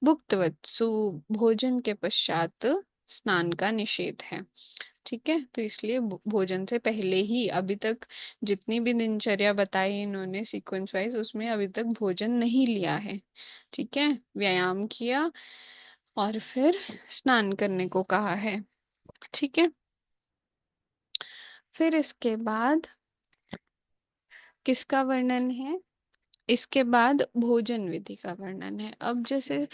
भुक्तवत्सु भोजन के पश्चात स्नान का निषेध है। ठीक है, तो इसलिए भोजन से पहले ही, अभी तक जितनी भी दिनचर्या बताई इन्होंने सीक्वेंस वाइज, उसमें अभी तक भोजन नहीं लिया है। ठीक है, व्यायाम किया और फिर स्नान करने को कहा है। ठीक है, फिर इसके बाद किसका वर्णन है? इसके बाद भोजन विधि का वर्णन है। अब जैसे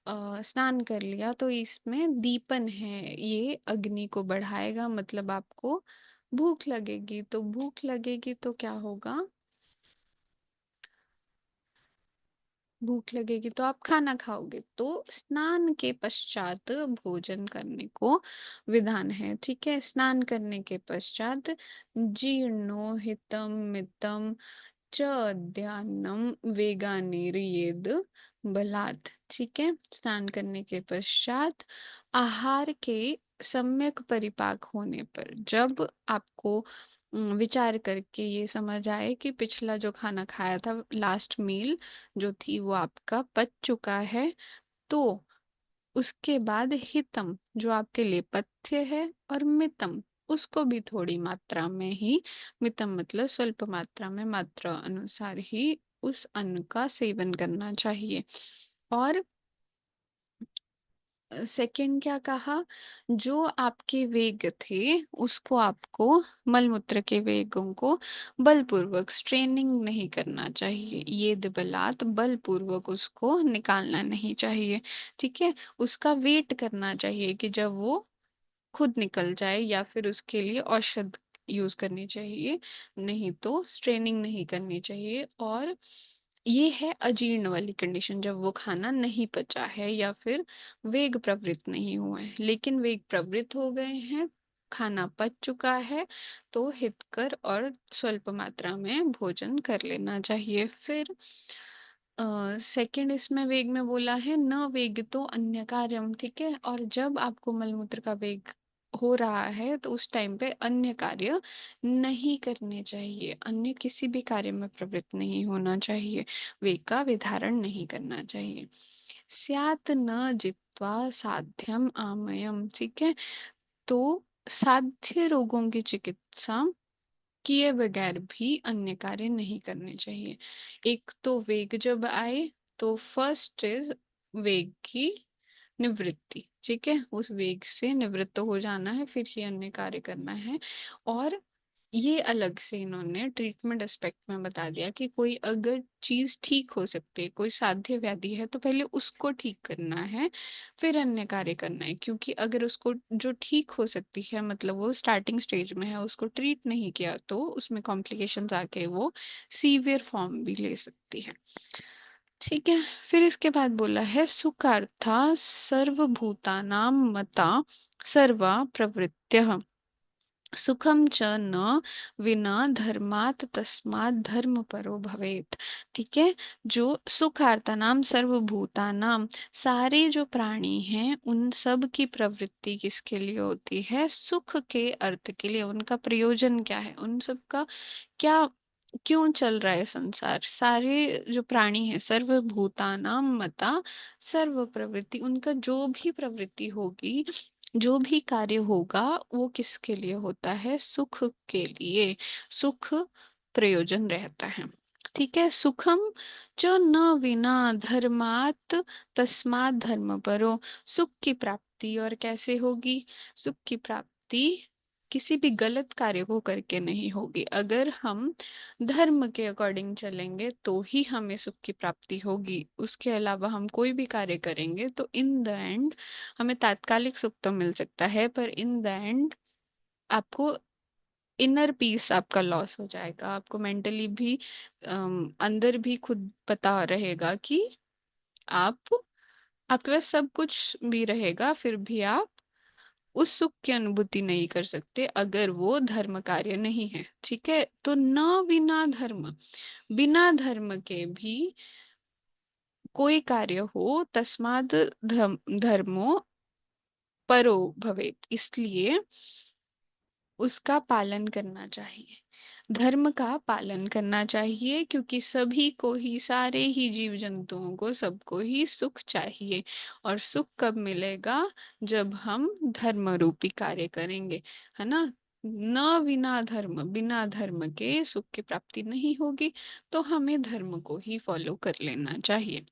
स्नान कर लिया तो इसमें दीपन है, ये अग्नि को बढ़ाएगा, मतलब आपको भूख लगेगी, तो भूख लगेगी तो क्या होगा? भूख लगेगी तो आप खाना खाओगे, तो स्नान के पश्चात भोजन करने को विधान है। ठीक है, स्नान करने के पश्चात जीर्णो हितम मितम च ध्यानम वेगानिर्येद बलात्। ठीक है, स्नान करने के पश्चात आहार के सम्यक परिपाक होने पर, जब आपको विचार करके ये समझ आए कि पिछला जो खाना खाया था, लास्ट मील जो थी वो आपका पच चुका है, तो उसके बाद हितम जो आपके लिए पथ्य है, और मितम उसको भी थोड़ी मात्रा में ही, मितम मतलब स्वल्प मात्रा में, मात्रा अनुसार ही उस अन्न का सेवन करना चाहिए। और सेकंड क्या कहा? जो आपके वेग थे उसको आपको, मलमूत्र के वेगों को बलपूर्वक स्ट्रेनिंग नहीं करना चाहिए, ये बलात् बलपूर्वक उसको निकालना नहीं चाहिए। ठीक है, उसका वेट करना चाहिए कि जब वो खुद निकल जाए, या फिर उसके लिए औषध यूज करनी चाहिए, नहीं तो स्ट्रेनिंग नहीं करनी चाहिए। और ये है अजीर्ण वाली कंडीशन, जब वो खाना नहीं पचा है या फिर वेग प्रवृत्त नहीं हुए हैं, लेकिन वेग प्रवृत्त हो गए हैं, खाना पच चुका है, तो हितकर और स्वल्प मात्रा में भोजन कर लेना चाहिए। फिर सेकंड इसमें वेग में बोला है, न वेग तो अन्य कार्यम। ठीक है, और जब आपको मलमूत्र का वेग हो रहा है तो उस टाइम पे अन्य कार्य नहीं करने चाहिए, अन्य किसी भी कार्य में प्रवृत्त नहीं होना चाहिए, वेग का विधारण नहीं करना चाहिए। स्यात् न जित्वा साध्यम आमयम। ठीक है, तो साध्य रोगों की चिकित्सा किए बगैर भी अन्य कार्य नहीं करने चाहिए। एक तो वेग जब आए, तो फर्स्ट इज वेग की निवृत्ति। ठीक है, उस वेग से निवृत्त हो जाना है, फिर ही अन्य कार्य करना है। और ये अलग से इन्होंने ट्रीटमेंट एस्पेक्ट में बता दिया कि कोई अगर चीज ठीक हो सकती है, कोई साध्य व्याधि है, तो पहले उसको ठीक करना है, फिर अन्य कार्य करना है। क्योंकि अगर उसको जो ठीक हो सकती है, मतलब वो स्टार्टिंग स्टेज में है, उसको ट्रीट नहीं किया तो उसमें कॉम्प्लिकेशंस आके वो सीवियर फॉर्म भी ले सकती है। ठीक है, फिर इसके बाद बोला है, सुखार्था सर्वभूतानां मता सर्वा प्रवृत्त्यः सुखम च न विना धर्मात् तस्मात् धर्म परो भवेत्। ठीक है, जो सुखार्ता नाम सर्वभूतानाम, सारे जो प्राणी हैं उन सब की प्रवृत्ति किसके लिए होती है? सुख के अर्थ के लिए। उनका प्रयोजन क्या है, उन सब का क्या, क्यों चल रहा है संसार? सारे जो प्राणी है, सर्वभूतानां मता सर्व प्रवृत्ति, उनका जो भी प्रवृत्ति होगी, जो भी कार्य होगा, वो किसके लिए होता है? सुख के लिए, सुख प्रयोजन रहता है। ठीक है, सुखम जो न विना धर्मात तस्मात धर्म परो। सुख की प्राप्ति और कैसे होगी? सुख की प्राप्ति किसी भी गलत कार्य को करके नहीं होगी। अगर हम धर्म के अकॉर्डिंग चलेंगे तो ही हमें सुख की प्राप्ति होगी, उसके अलावा हम कोई भी कार्य करेंगे तो इन द एंड हमें तात्कालिक सुख तो मिल सकता है, पर इन द एंड आपको इनर पीस आपका लॉस हो जाएगा, आपको मेंटली भी अंदर भी खुद पता रहेगा कि आप, आपके पास सब कुछ भी रहेगा, फिर भी आप उस सुख की अनुभूति नहीं कर सकते अगर वो धर्म कार्य नहीं है। ठीक है, तो न बिना धर्म, बिना धर्म के भी कोई कार्य हो, तस्माद धर्मो परो भवेत्, इसलिए उसका पालन करना चाहिए। धर्म का पालन करना चाहिए, क्योंकि सभी को ही, सारे ही जीव जंतुओं को, सबको ही सुख चाहिए। और सुख कब मिलेगा? जब हम धर्म रूपी कार्य करेंगे, है ना। न बिना धर्म, बिना धर्म के सुख की प्राप्ति नहीं होगी। तो हमें धर्म को ही फॉलो कर लेना चाहिए।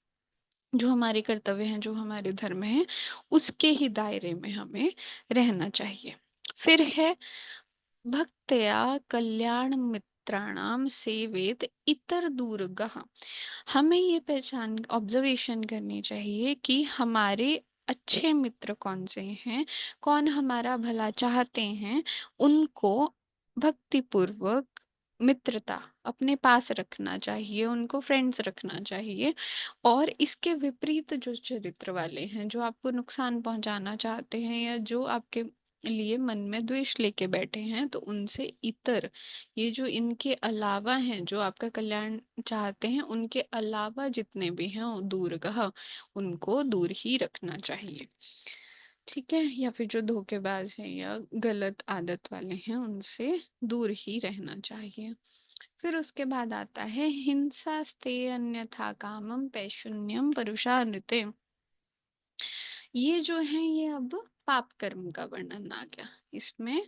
जो हमारे कर्तव्य हैं, जो हमारे धर्म है, उसके ही दायरे में हमें रहना चाहिए। फिर है भक्तया कल्याण मित्राणाम सेवेत इतर दुर्गः। हमें ये पहचान, ऑब्जर्वेशन करनी चाहिए कि हमारे अच्छे मित्र कौन से हैं, कौन हमारा भला चाहते हैं, उनको भक्ति पूर्वक मित्रता अपने पास रखना चाहिए, उनको फ्रेंड्स रखना चाहिए। और इसके विपरीत जो चरित्र वाले हैं, जो आपको नुकसान पहुंचाना चाहते हैं, या जो आपके लिए मन में द्वेष लेके बैठे हैं, तो उनसे इतर, ये जो इनके अलावा हैं, जो आपका कल्याण चाहते हैं, उनके अलावा जितने भी हैं वो दूर कहा, उनको दूर ही रखना चाहिए। ठीक है। या फिर जो धोखेबाज हैं या गलत आदत वाले हैं, उनसे दूर ही रहना चाहिए। फिर उसके बाद आता है हिंसा स्ते अन्यथा कामम पैशून्यम परुषा नृत्य। ये जो है, ये अब पाप कर्म का वर्णन आ गया इसमें।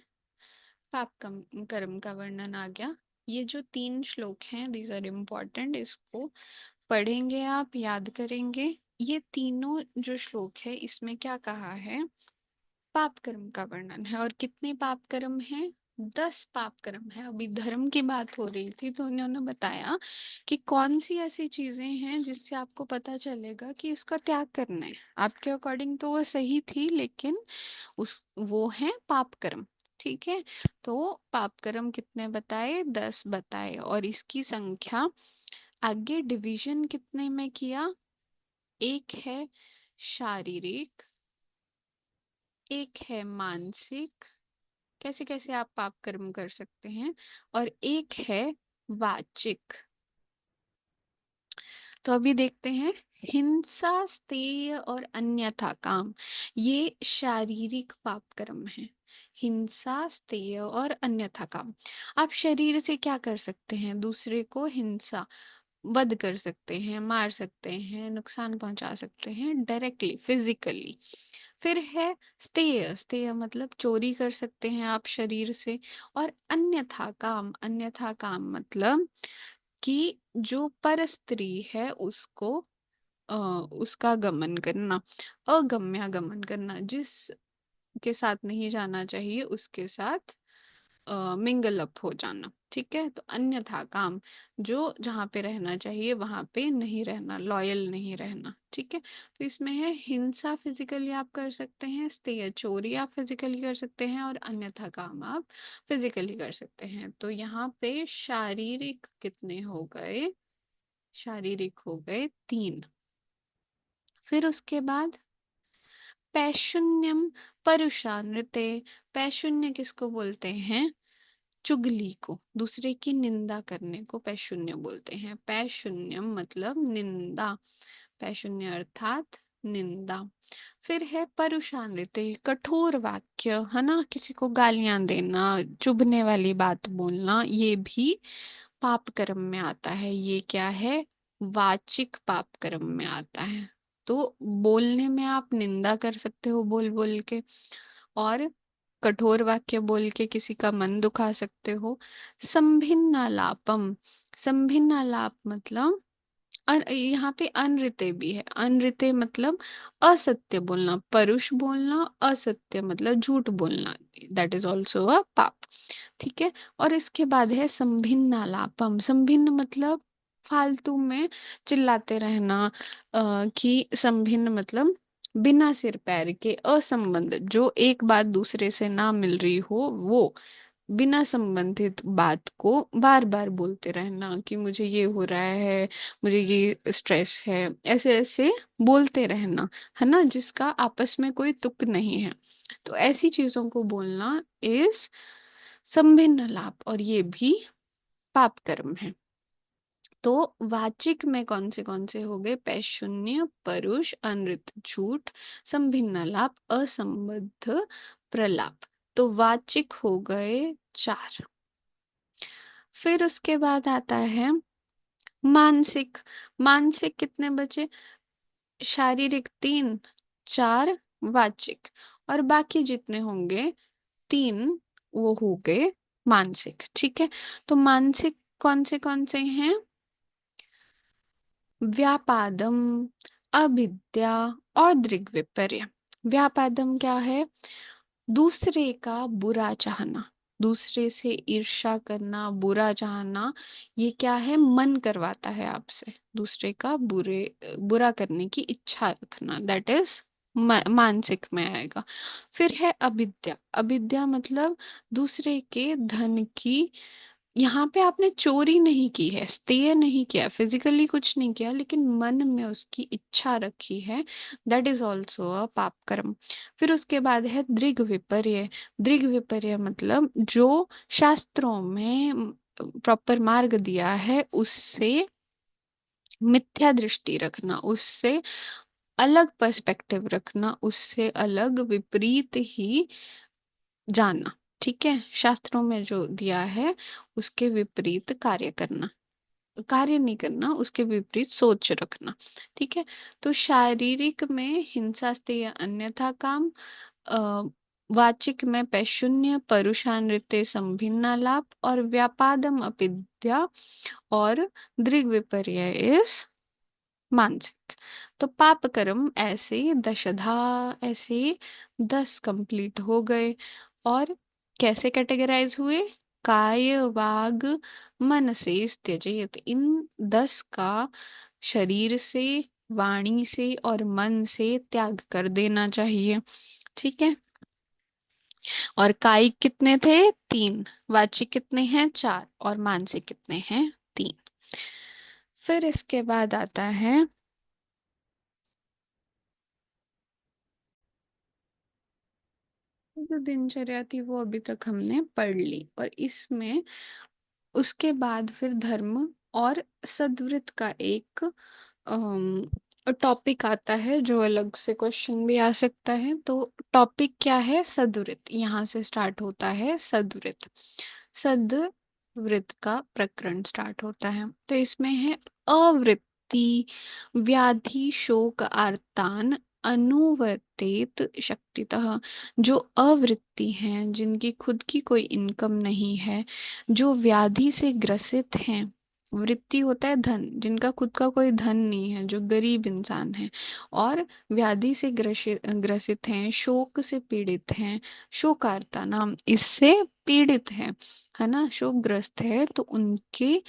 कर्म का वर्णन आ गया। ये जो 3 श्लोक हैं, दीज आर इम्पोर्टेंट, इसको पढ़ेंगे आप, याद करेंगे। ये तीनों जो श्लोक है, इसमें क्या कहा है? पाप कर्म का वर्णन है। और कितने पाप कर्म हैं? 10 पाप कर्म है। अभी धर्म की बात हो रही थी, तो उन्होंने बताया कि कौन सी ऐसी चीजें हैं जिससे आपको पता चलेगा कि इसका त्याग करना है। आपके अकॉर्डिंग तो वो सही थी, लेकिन उस वो है पाप कर्म। ठीक है। तो पाप कर्म कितने बताए? 10 बताए। और इसकी संख्या आगे डिवीजन कितने में किया? एक है शारीरिक, एक है मानसिक, कैसे कैसे आप पाप कर्म कर सकते हैं, और एक है वाचिक। तो अभी देखते हैं। हिंसा, स्तेय और अन्यथा काम, ये शारीरिक पाप कर्म है। हिंसा, स्तेय और अन्यथा काम। आप शरीर से क्या कर सकते हैं? दूसरे को हिंसा, वध कर सकते हैं, मार सकते हैं, नुकसान पहुंचा सकते हैं डायरेक्टली, फिजिकली। फिर है स्तेय। स्तेय मतलब चोरी कर सकते हैं आप शरीर से। और अन्यथा काम, अन्यथा काम मतलब कि जो पर स्त्री है उसको, उसका गमन करना, अगम्या गमन करना, जिस के साथ नहीं जाना चाहिए उसके साथ मिंगल अप हो जाना। ठीक है। तो अन्यथा काम, जो जहाँ पे रहना चाहिए वहां पे नहीं रहना, लॉयल नहीं रहना। ठीक है। तो इसमें है हिंसा, फिजिकली आप कर सकते हैं। स्तेय, चोरी आप फिजिकली कर सकते हैं। और अन्यथा काम आप फिजिकली कर सकते हैं। तो यहाँ पे शारीरिक कितने हो गए? शारीरिक हो गए 3। फिर उसके बाद पैशून्यम परुषा नृत्य। पैशून्य किसको बोलते हैं? चुगली को, दूसरे की निंदा करने को पैशून्य बोलते हैं। पैशून्यम मतलब निंदा, पैशून्य अर्थात निंदा। फिर है परुषानृत्य, कठोर वाक्य, है ना, किसी को गालियां देना, चुभने वाली बात बोलना, ये भी पाप कर्म में आता है। ये क्या है? वाचिक पाप कर्म में आता है। तो बोलने में आप निंदा कर सकते हो बोल बोल के, और कठोर वाक्य बोल के किसी का मन दुखा सकते हो। संभिन्नालापम, संभिन्नालाप मतलब, और यहाँ पे अनृत्य भी है। अनृत्य मतलब असत्य बोलना, परुष बोलना, असत्य मतलब झूठ बोलना, दैट इज ऑल्सो अ पाप। ठीक है। और इसके बाद है संभिन्नालापम। संभिन्न मतलब फालतू में चिल्लाते रहना। कि संभिन्न मतलब बिना सिर पैर के, असंबंधित, जो एक बात दूसरे से ना मिल रही हो, वो बिना संबंधित बात को बार बार बोलते रहना कि मुझे ये हो रहा है, मुझे ये स्ट्रेस है, ऐसे ऐसे बोलते रहना, है ना, जिसका आपस में कोई तुक नहीं है। तो ऐसी चीजों को बोलना इज संभिन्न लाभ, और ये भी पाप कर्म है। तो वाचिक में कौन से हो गए? पैशून्य, परुष, अनृत, झूठ, संभिन्नलाप, असंबद्ध, प्रलाप। तो वाचिक हो गए 4। फिर उसके बाद आता है मानसिक। मानसिक कितने बचे? शारीरिक 3, 4 वाचिक, और बाकी जितने होंगे 3 वो हो गए मानसिक। ठीक है, तो मानसिक कौन से हैं? व्यापादम, अविद्या और दृग्विपर्य। व्यापादम क्या है? दूसरे का बुरा चाहना, दूसरे से ईर्ष्या करना, बुरा चाहना। ये क्या है? मन करवाता है आपसे, दूसरे का बुरा करने की इच्छा रखना, दैट इज मानसिक में आएगा। फिर है अविद्या। अविद्या मतलब दूसरे के धन की, यहाँ पे आपने चोरी नहीं की है, स्तेय नहीं किया, फिजिकली कुछ नहीं किया, लेकिन मन में उसकी इच्छा रखी है, दैट इज ऑल्सो अ पाप कर्म। फिर उसके बाद है दृग विपर्य। दृग विपर्य मतलब जो शास्त्रों में प्रॉपर मार्ग दिया है उससे मिथ्या दृष्टि रखना, उससे अलग पर्सपेक्टिव रखना, उससे अलग विपरीत ही जाना। ठीक है, शास्त्रों में जो दिया है उसके विपरीत कार्य करना, कार्य नहीं करना, उसके विपरीत सोच रखना। ठीक है, तो शारीरिक में हिंसा से या अन्यथा काम, अ, वाचिक में पैशून्य, परुषानृत्य, संभिन्नालाप और व्यापादम अपिद्या और दृग विपर्य इस मानसिक। तो पाप कर्म ऐसे दशधा, ऐसे 10 कंप्लीट हो गए। और कैसे कैटेगराइज हुए? काय, वाग, मन से त्यजेत। इन 10 का शरीर से, वाणी से और मन से त्याग कर देना चाहिए। ठीक है, और कायिक कितने थे? 3, वाचिक कितने हैं? 4, और मानसिक कितने हैं? 3। फिर इसके बाद आता है जो दिनचर्या थी वो अभी तक हमने पढ़ ली, और इसमें उसके बाद फिर धर्म और सद्वृत का एक टॉपिक आता है जो अलग से क्वेश्चन भी आ सकता है। तो टॉपिक क्या है? सद्वृत। यहाँ से स्टार्ट होता है सद्वृत। सद्वृत का प्रकरण स्टार्ट होता है, तो इसमें है अवृत्ति, व्याधि, शोक, आर्तान, अनुवर्तित शक्तितः। जो अवृत्ति हैं, जिनकी खुद की कोई इनकम नहीं है, जो व्याधि से ग्रसित हैं, वृत्ति होता है धन, जिनका खुद का कोई धन नहीं है, जो गरीब इंसान है, और व्याधि से ग्रसित ग्रसित हैं, शोक से पीड़ित हैं, शोकार्ता नाम इससे पीड़ित है ना, शोकग्रस्त है, तो उनके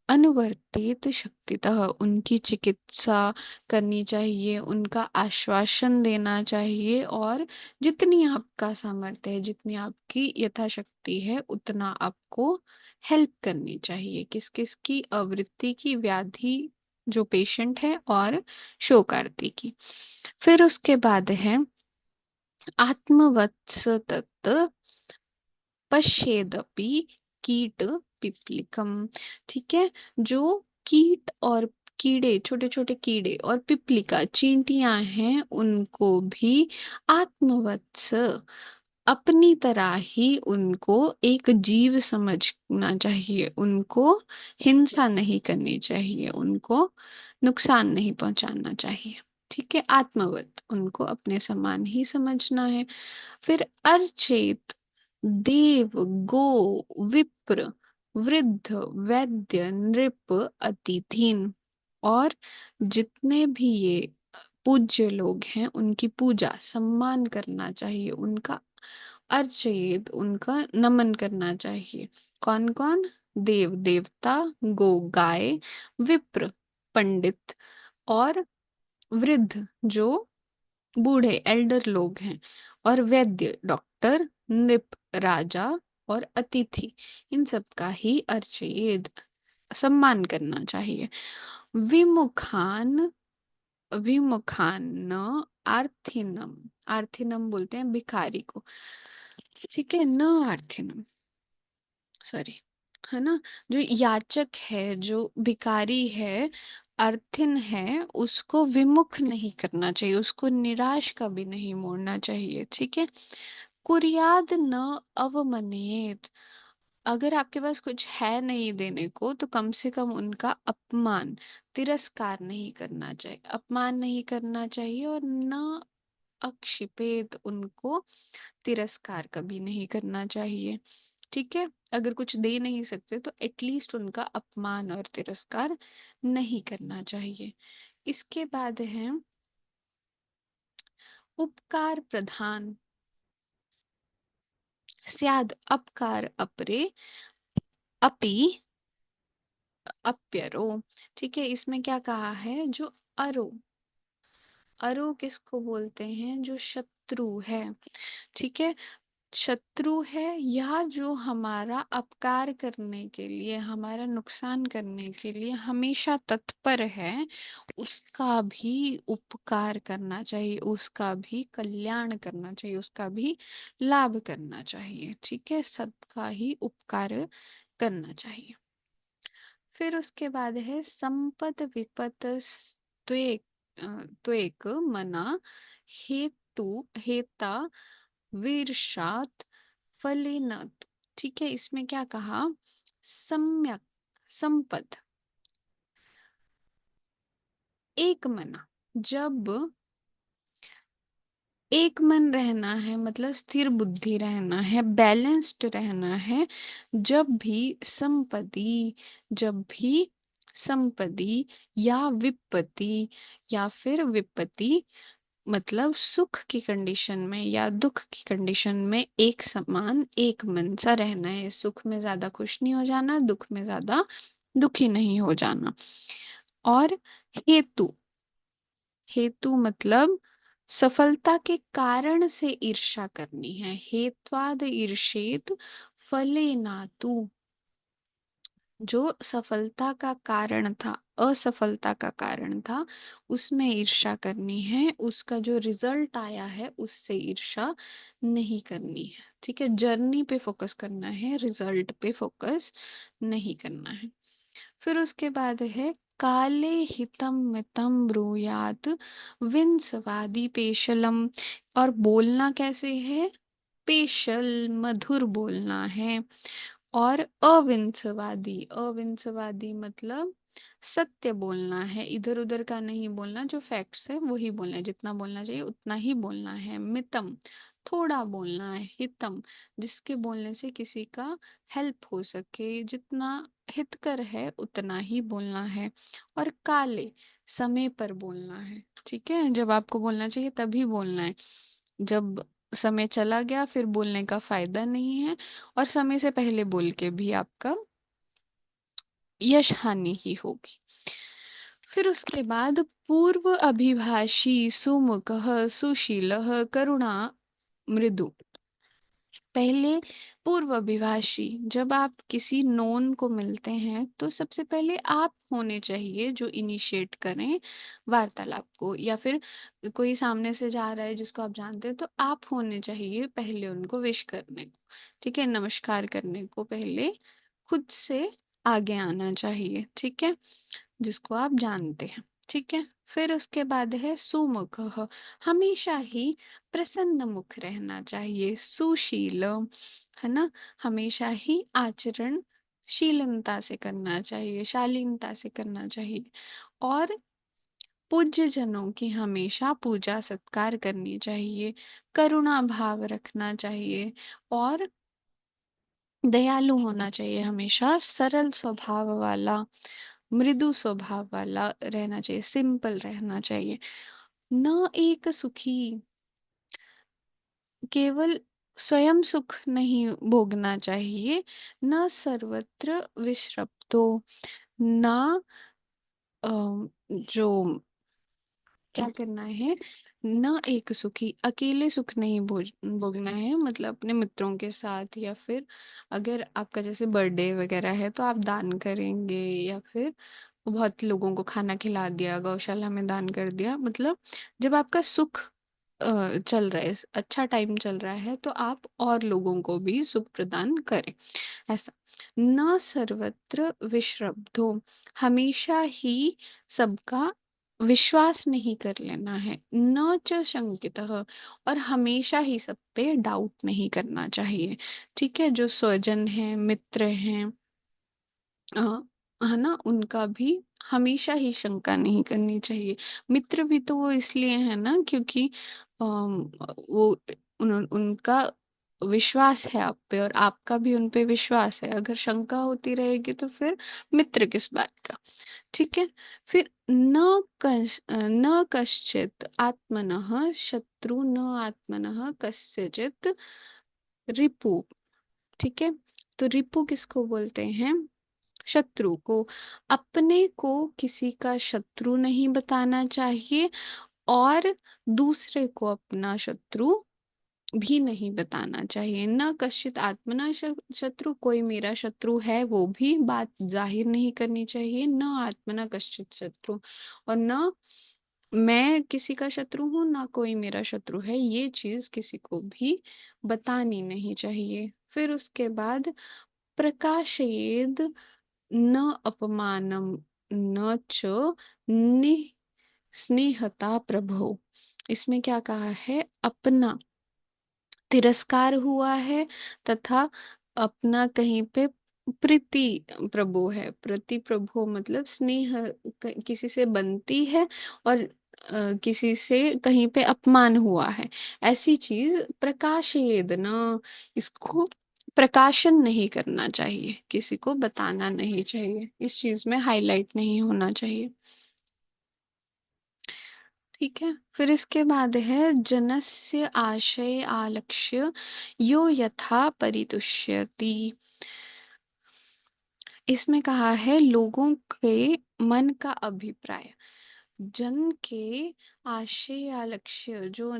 अनुवर्तित शक्तितः उनकी चिकित्सा करनी चाहिए, उनका आश्वासन देना चाहिए, और जितनी आपका सामर्थ्य है, जितनी आपकी यथाशक्ति है, उतना आपको हेल्प करनी चाहिए। किस किस की? आवृत्ति की, व्याधि जो पेशेंट है, और शोकार्ति की। फिर उसके बाद है आत्मवत्स तत् पश्येदपि कीट पिपलिकम। ठीक है, जो कीट और कीड़े, छोटे छोटे कीड़े और पिपलिका, चींटियां हैं, उनको भी आत्मवत्स, अपनी तरह ही उनको एक जीव समझना चाहिए, उनको हिंसा नहीं करनी चाहिए, उनको नुकसान नहीं पहुंचाना चाहिए। ठीक है, आत्मवत, उनको अपने समान ही समझना है। फिर अर्चित, देव, गो, विप्र, वृद्ध, वैद्य, नृप, अतिथीन, और जितने भी ये पूज्य लोग हैं उनकी पूजा, सम्मान करना चाहिए, उनका अर्चयेत, उनका नमन करना चाहिए। कौन कौन? देव देवता, गो गाय, विप्र पंडित, और वृद्ध जो बूढ़े एल्डर लोग हैं, और वैद्य डॉक्टर, नृप राजा, और अतिथि, इन सब का ही अर्चयेद, सम्मान करना चाहिए। विमुखान, विमुखान आर्थिनम, आर्थिनम बोलते हैं भिखारी को। ठीक है, न आर्थिनम, सॉरी, है ना। जो याचक है, जो भिखारी है, अर्थिन है, उसको विमुख नहीं करना चाहिए, उसको निराश कभी नहीं मोड़ना चाहिए। ठीक है। कुर्याद न अवमन्येत। अगर आपके पास कुछ है नहीं देने को, तो कम से कम उनका अपमान, तिरस्कार नहीं करना चाहिए, अपमान नहीं करना चाहिए। और न अक्षिपेत, उनको तिरस्कार कभी नहीं करना चाहिए। ठीक है। अगर कुछ दे नहीं सकते तो एटलीस्ट उनका अपमान और तिरस्कार नहीं करना चाहिए। इसके बाद है उपकार प्रधान। स्याद अपकार अपरे, अपि अप्यरो। ठीक है। इसमें क्या कहा है, जो अरो, अरो किसको बोलते हैं, जो शत्रु है। ठीक है। शत्रु है, या जो हमारा अपकार करने के लिए, हमारा नुकसान करने के लिए हमेशा तत्पर है, उसका भी उपकार करना चाहिए, उसका भी कल्याण करना चाहिए, उसका भी लाभ करना चाहिए। ठीक है। सबका ही उपकार करना चाहिए। फिर उसके बाद है संपद विपत त्वेक, त्वेक मना हेतु हेता वीरशात फलिनत। ठीक है। इसमें क्या कहा, सम्यक संपद, एक मना, जब एक मन रहना है, मतलब स्थिर बुद्धि रहना है, बैलेंस्ड रहना है। जब भी संपत्ति, जब भी संपत्ति या विपत्ति, या फिर विपत्ति, मतलब सुख की कंडीशन में या दुख की कंडीशन में एक समान एक मन सा रहना है। सुख में ज्यादा खुश नहीं हो जाना, दुख में ज्यादा दुखी नहीं हो जाना। और हेतु, हेतु मतलब सफलता के कारण से ईर्ष्या करनी है। हेत्वाद ईर्षेत फले नातु। जो सफलता का कारण था, असफलता का कारण था, उसमें ईर्ष्या करनी है। उसका जो रिजल्ट आया है उससे ईर्ष्या नहीं करनी है। ठीक है। जर्नी पे फोकस करना है, रिजल्ट पे फोकस नहीं करना है। फिर उसके बाद है काले हितम मितम ब्रूयात विंसवादी पेशलम। और बोलना कैसे है, पेशल मधुर बोलना है। और अविंसवादी, अविंसवादी मतलब सत्य बोलना है, इधर उधर का नहीं बोलना, जो फैक्ट्स है वही बोलना है, जितना बोलना चाहिए उतना ही बोलना है। मितम, थोड़ा बोलना है। हितम, जिसके बोलने से किसी का हेल्प हो सके, जितना हितकर है उतना ही बोलना है। और काले, समय पर बोलना है। ठीक है। जब आपको बोलना चाहिए तभी बोलना है, जब समय चला गया फिर बोलने का फायदा नहीं है। और समय से पहले बोल के भी आपका यश हानि ही होगी। फिर उसके बाद पूर्व अभिभाषी सुमुखः सुशीलः करुणा मृदु। पहले पूर्व अभिभाषी, जब आप किसी नोन को मिलते हैं तो सबसे पहले आप होने चाहिए जो इनिशिएट करें वार्तालाप को। या फिर कोई सामने से जा रहा है जिसको आप जानते हैं, तो आप होने चाहिए पहले उनको विश करने को। ठीक है। नमस्कार करने को पहले खुद से आगे आना चाहिए। ठीक है। जिसको आप जानते हैं। ठीक है। फिर उसके बाद है सुमुख, हमेशा ही प्रसन्न मुख रहना चाहिए। सुशील, है ना, हमेशा ही आचरण शीलनता से करना चाहिए, शालीनता से करना चाहिए। और पूज्य जनों की हमेशा पूजा सत्कार करनी चाहिए, करुणा भाव रखना चाहिए। और दयालु होना चाहिए, हमेशा सरल स्वभाव वाला, मृदु स्वभाव वाला रहना चाहिए, सिंपल रहना चाहिए। न एक सुखी, केवल स्वयं सुख नहीं भोगना चाहिए। न सर्वत्र विश्रप्तो, ना जो क्या करना है, न एक सुखी, अकेले सुख नहीं भोगना है, मतलब अपने मित्रों के साथ। या फिर अगर आपका जैसे बर्थडे वगैरह है तो आप दान करेंगे, या फिर बहुत लोगों को खाना खिला दिया, गौशाला में दान कर दिया। मतलब जब आपका सुख चल रहा है, अच्छा टाइम चल रहा है, तो आप और लोगों को भी सुख प्रदान करें। ऐसा। न सर्वत्र विश्रब्धो, हमेशा ही सबका विश्वास नहीं कर लेना है। न च शंकितः, और हमेशा ही सब पे डाउट नहीं करना चाहिए। ठीक है, जो स्वजन है, मित्र हैं, अ, है ना, उनका भी हमेशा ही शंका नहीं करनी चाहिए। मित्र भी तो वो इसलिए है ना, क्योंकि वो उनका विश्वास है आप पे, और आपका भी उन पे विश्वास है। अगर शंका होती रहेगी तो फिर मित्र किस बात का। ठीक है। फिर न कश्चित आत्मनः शत्रु, न आत्मनः कस्यचित रिपु। ठीक है। तो रिपु किसको बोलते हैं? शत्रु को। अपने को किसी का शत्रु नहीं बताना चाहिए, और दूसरे को अपना शत्रु भी नहीं बताना चाहिए। न कश्चित आत्मना शत्रु, कोई मेरा शत्रु है वो भी बात जाहिर नहीं करनी चाहिए। न आत्मना कश्चित शत्रु, और न मैं किसी का शत्रु हूं, ना कोई मेरा शत्रु है, ये चीज किसी को भी बतानी नहीं चाहिए। फिर उसके बाद प्रकाशयेद न अपमानम, न च स्नेहता प्रभो। इसमें क्या कहा है? अपना तिरस्कार हुआ है, तथा अपना कहीं पे प्रीति प्रभु है। प्रीति प्रभु मतलब स्नेह किसी से बनती है, और किसी से कहीं पे अपमान हुआ है, ऐसी चीज प्रकाशेद न, इसको प्रकाशन नहीं करना चाहिए, किसी को बताना नहीं चाहिए, इस चीज में हाईलाइट नहीं होना चाहिए। ठीक है। फिर इसके बाद है जनस्य आशय आलक्ष्य यो यथा परितुष्यति। इसमें कहा है लोगों के मन का अभिप्राय, जन के आशय या लक्ष्य, जो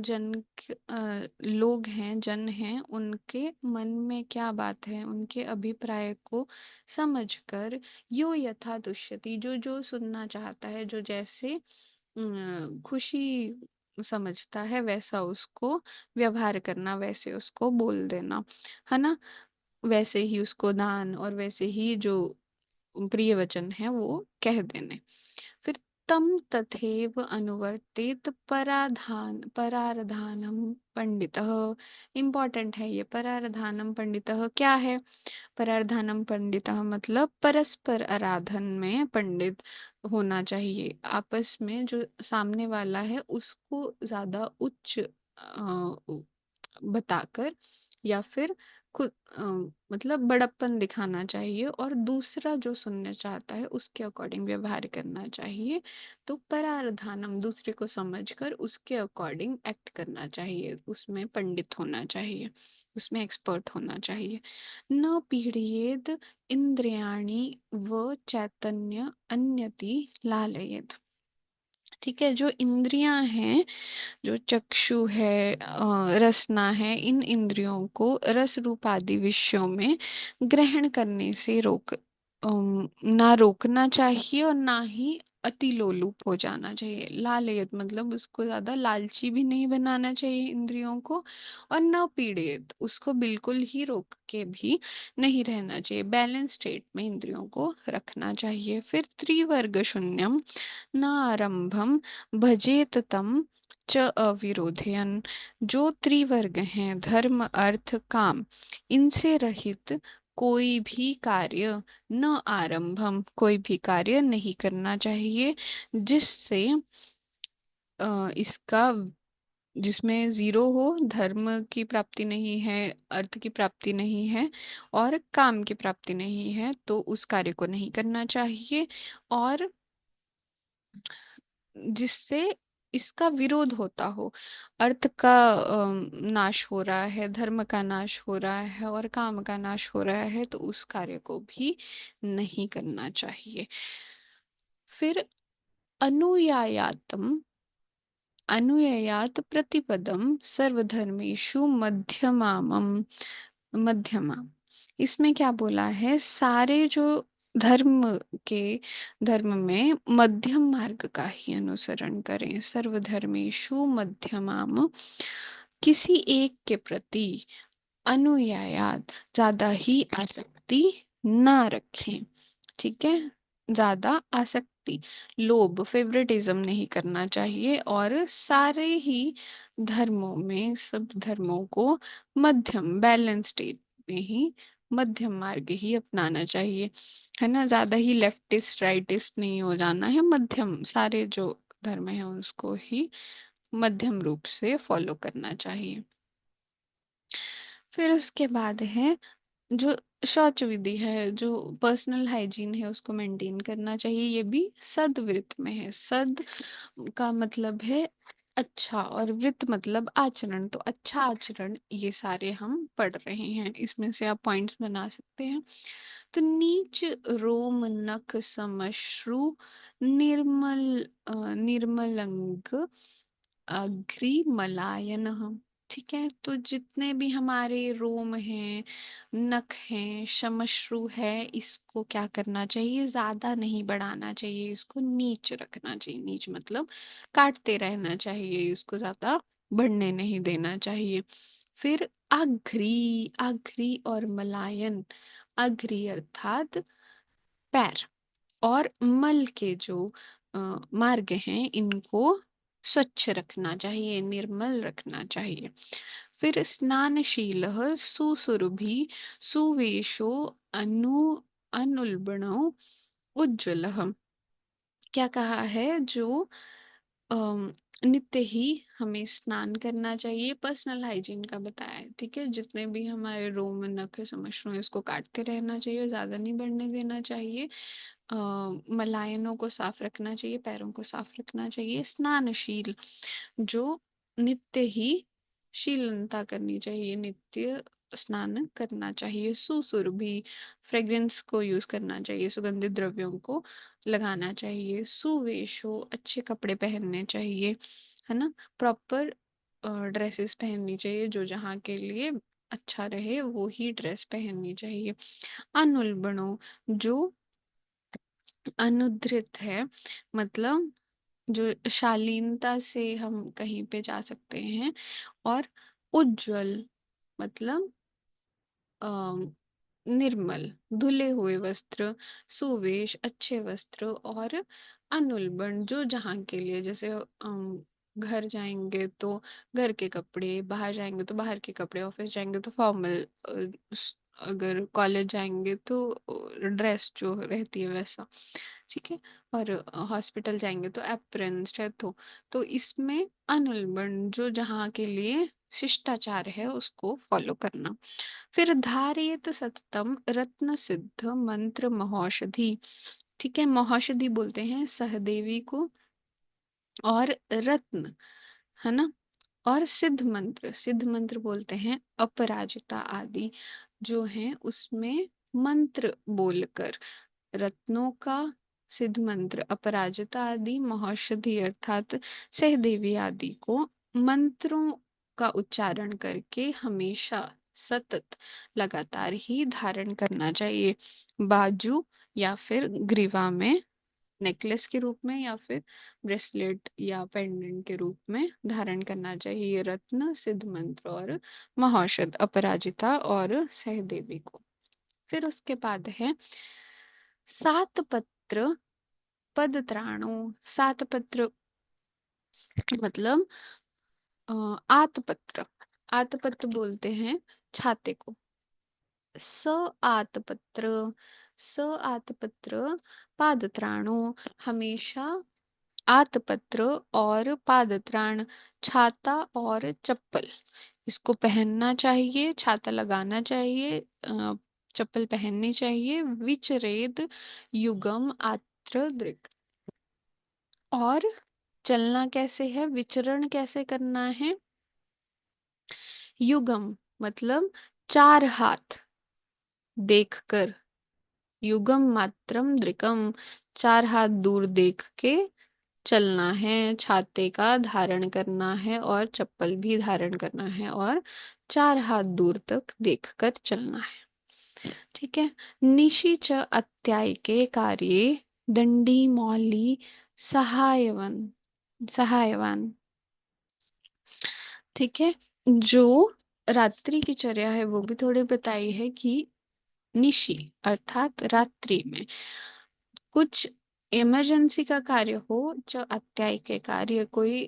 लोग हैं, जन हैं, उनके मन में क्या बात है, उनके अभिप्राय को समझकर यो यथा तुष्यति, जो जो सुनना चाहता है, जो जैसे खुशी समझता है, वैसा उसको व्यवहार करना, वैसे उसको बोल देना, है ना। वैसे ही उसको दान, और वैसे ही जो प्रिय वचन है वो कह देने। फिर तम तथैव अनुवर्तेत परार्धानम पंडितः। इम्पोर्टेंट है ये परार्धानम पंडितः, क्या है? परार्धानम पंडितः मतलब परस्पर आराधन में पंडित होना चाहिए। आपस में जो सामने वाला है उसको ज्यादा उच्च बताकर, या फिर खुद मतलब बड़प्पन दिखाना चाहिए, और दूसरा जो सुनना चाहता है उसके अकॉर्डिंग व्यवहार करना चाहिए। तो परार्धानम, दूसरे को समझकर उसके अकॉर्डिंग एक्ट करना चाहिए, उसमें पंडित होना चाहिए, उसमें एक्सपर्ट होना चाहिए। न पीड़येद इंद्रियाणि व चैतन्य अन्यति लालयेद। ठीक है, जो इंद्रियां हैं, जो चक्षु है, रसना है, इन इंद्रियों को रस रूप आदि विषयों में ग्रहण करने से ना रोकना चाहिए, और ना ही अति लोलुप हो जाना चाहिए। लालयत मतलब उसको ज्यादा लालची भी नहीं बनाना चाहिए इंद्रियों को, और न पीड़ित, उसको बिल्कुल ही रोक के भी नहीं रहना चाहिए। बैलेंस स्टेट में इंद्रियों को रखना चाहिए। फिर त्रिवर्ग शून्यम न आरंभम भजेत तम च अविरोधयन। जो त्रिवर्ग हैं, धर्म अर्थ काम, इनसे रहित कोई भी कार्य, न आरंभम, कोई भी कार्य नहीं करना चाहिए जिससे इसका, जिसमें जीरो हो, धर्म की प्राप्ति नहीं है, अर्थ की प्राप्ति नहीं है, और काम की प्राप्ति नहीं है, तो उस कार्य को नहीं करना चाहिए। और जिससे इसका विरोध होता हो, अर्थ का नाश हो रहा है, धर्म का नाश हो रहा है, और काम का नाश हो रहा है, तो उस कार्य को भी नहीं करना चाहिए। फिर अनुयायातम, अनुयायात प्रतिपदम सर्वधर्मेषु मध्यमाम, मध्यमा। इसमें क्या बोला है? सारे जो धर्म के धर्म में मध्यम मार्ग का ही अनुसरण करें। सर्वधर्मेषु मध्यमाम, किसी एक के प्रति अनुयायात ज्यादा ही आसक्ति ना रखें। ठीक है, ज्यादा आसक्ति, लोभ, फेवरेटिज्म नहीं करना चाहिए, और सारे ही धर्मों में, सब धर्मों को मध्यम बैलेंस स्टेट में ही, मध्यम मार्ग ही अपनाना चाहिए, है ना। ज्यादा ही लेफ्टिस्ट राइटिस्ट नहीं हो जाना है, मध्यम, सारे जो धर्म है उसको ही मध्यम रूप से फॉलो करना चाहिए। फिर उसके बाद है जो शौच विधि है, जो पर्सनल हाइजीन है, उसको मेंटेन करना चाहिए। ये भी सदवृत्त में है। सद का मतलब है अच्छा, और वृत्त मतलब आचरण। तो अच्छा आचरण, ये सारे हम पढ़ रहे हैं, इसमें से आप पॉइंट्स बना सकते हैं। तो नीच रोम नख समश्रु निर्मल निर्मलंग अग्रि मलायन। ठीक है, तो जितने भी हमारे रोम हैं, नख हैं, श्मश्रु है, इसको क्या करना चाहिए, ज्यादा नहीं बढ़ाना चाहिए, इसको नीच रखना चाहिए। नीच मतलब काटते रहना चाहिए, इसको ज्यादा बढ़ने नहीं देना चाहिए। फिर अघ्री, अघ्री और मलायन, अघ्री अर्थात पैर, और मल के जो अ, मार्ग हैं, इनको स्वच्छ रखना चाहिए, निर्मल रखना चाहिए। फिर स्नानशील सुसुरभि सुवेशो अनु अनुल्बणो उज्ज्वल। क्या कहा है, जो अम, नित्य ही हमें स्नान करना चाहिए, पर्सनल हाइजीन का बताया है। ठीक है, जितने भी हमारे रोम नख समझ रहे इसको काटते रहना चाहिए, और ज्यादा नहीं बढ़ने देना चाहिए। अ, मलायनों को साफ रखना चाहिए, पैरों को साफ रखना चाहिए। स्नानशील, जो नित्य ही शीलनता करनी चाहिए, नित्य स्नान करना चाहिए। सुसुर भी, फ्रेग्रेंस को यूज करना चाहिए, सुगंधित द्रव्यों को लगाना चाहिए। सुवेशो, अच्छे कपड़े पहनने चाहिए, है ना। प्रॉपर ड्रेसेस पहननी चाहिए, जो जहाँ के लिए अच्छा रहे वो ही ड्रेस पहननी चाहिए। अनुल्बणो, जो अनुधृत है, मतलब जो शालीनता से हम कहीं पे जा सकते हैं। और उज्जवल मतलब निर्मल, धुले हुए वस्त्र, सुवेश, अच्छे वस्त्र। और अनुल्बण, जो जहाँ के लिए, जैसे घर जाएंगे तो घर के कपड़े, बाहर जाएंगे तो बाहर के कपड़े, ऑफिस जाएंगे तो फॉर्मल, अगर कॉलेज जाएंगे तो ड्रेस जो रहती है वैसा। ठीक है, और हॉस्पिटल जाएंगे तो एप्रन, स्टेथो। तो इसमें अनुल्बण, जो जहाँ के लिए शिष्टाचार है उसको फॉलो करना। फिर धारयत सततम रत्न सिद्ध मंत्र महौषधि। ठीक है, महौषधि बोलते हैं सहदेवी को, और रत्न, है ना। और सिद्ध मंत्र, सिद्ध मंत्र बोलते हैं अपराजिता आदि, जो हैं उसमें मंत्र बोलकर, रत्नों का, सिद्ध मंत्र, अपराजिता आदि, महौषधि अर्थात सहदेवी आदि को मंत्रों का उच्चारण करके हमेशा सतत लगातार ही धारण करना चाहिए। बाजू या फिर ग्रीवा में, नेकलेस के रूप में, या फिर ब्रेसलेट या पेंडेंट के रूप में धारण करना चाहिए रत्न, सिद्ध मंत्र और महौषध, अपराजिता और सहदेवी को। फिर उसके बाद है सात पत्र पद त्राणो। सात पत्र मतलब आतपत्र, आतपत्र बोलते हैं छाते को। स आतपत्र, स आतपत्र पादत्राणो, हमेशा आतपत्र और पादत्राण, छाता और चप्पल, इसको पहनना चाहिए, छाता लगाना चाहिए, चप्पल पहननी चाहिए। विचरेद युगम आत्र दृक्, और चलना कैसे है, विचरण कैसे करना है। युगम मतलब चार हाथ देखकर, युगम मात्रम दृकम, चार हाथ दूर देख के चलना है, छाते का धारण करना है, और चप्पल भी धारण करना है, और चार हाथ दूर तक देखकर चलना है। ठीक है। निशि च अत्यायिके कार्ये दंडी मौली सहायवन सहायवान। ठीक है। जो रात्रि की चर्या है वो भी थोड़ी बताई है कि निशि अर्थात रात्रि में कुछ इमरजेंसी का कार्य हो, जो अत्याय के कार्य कोई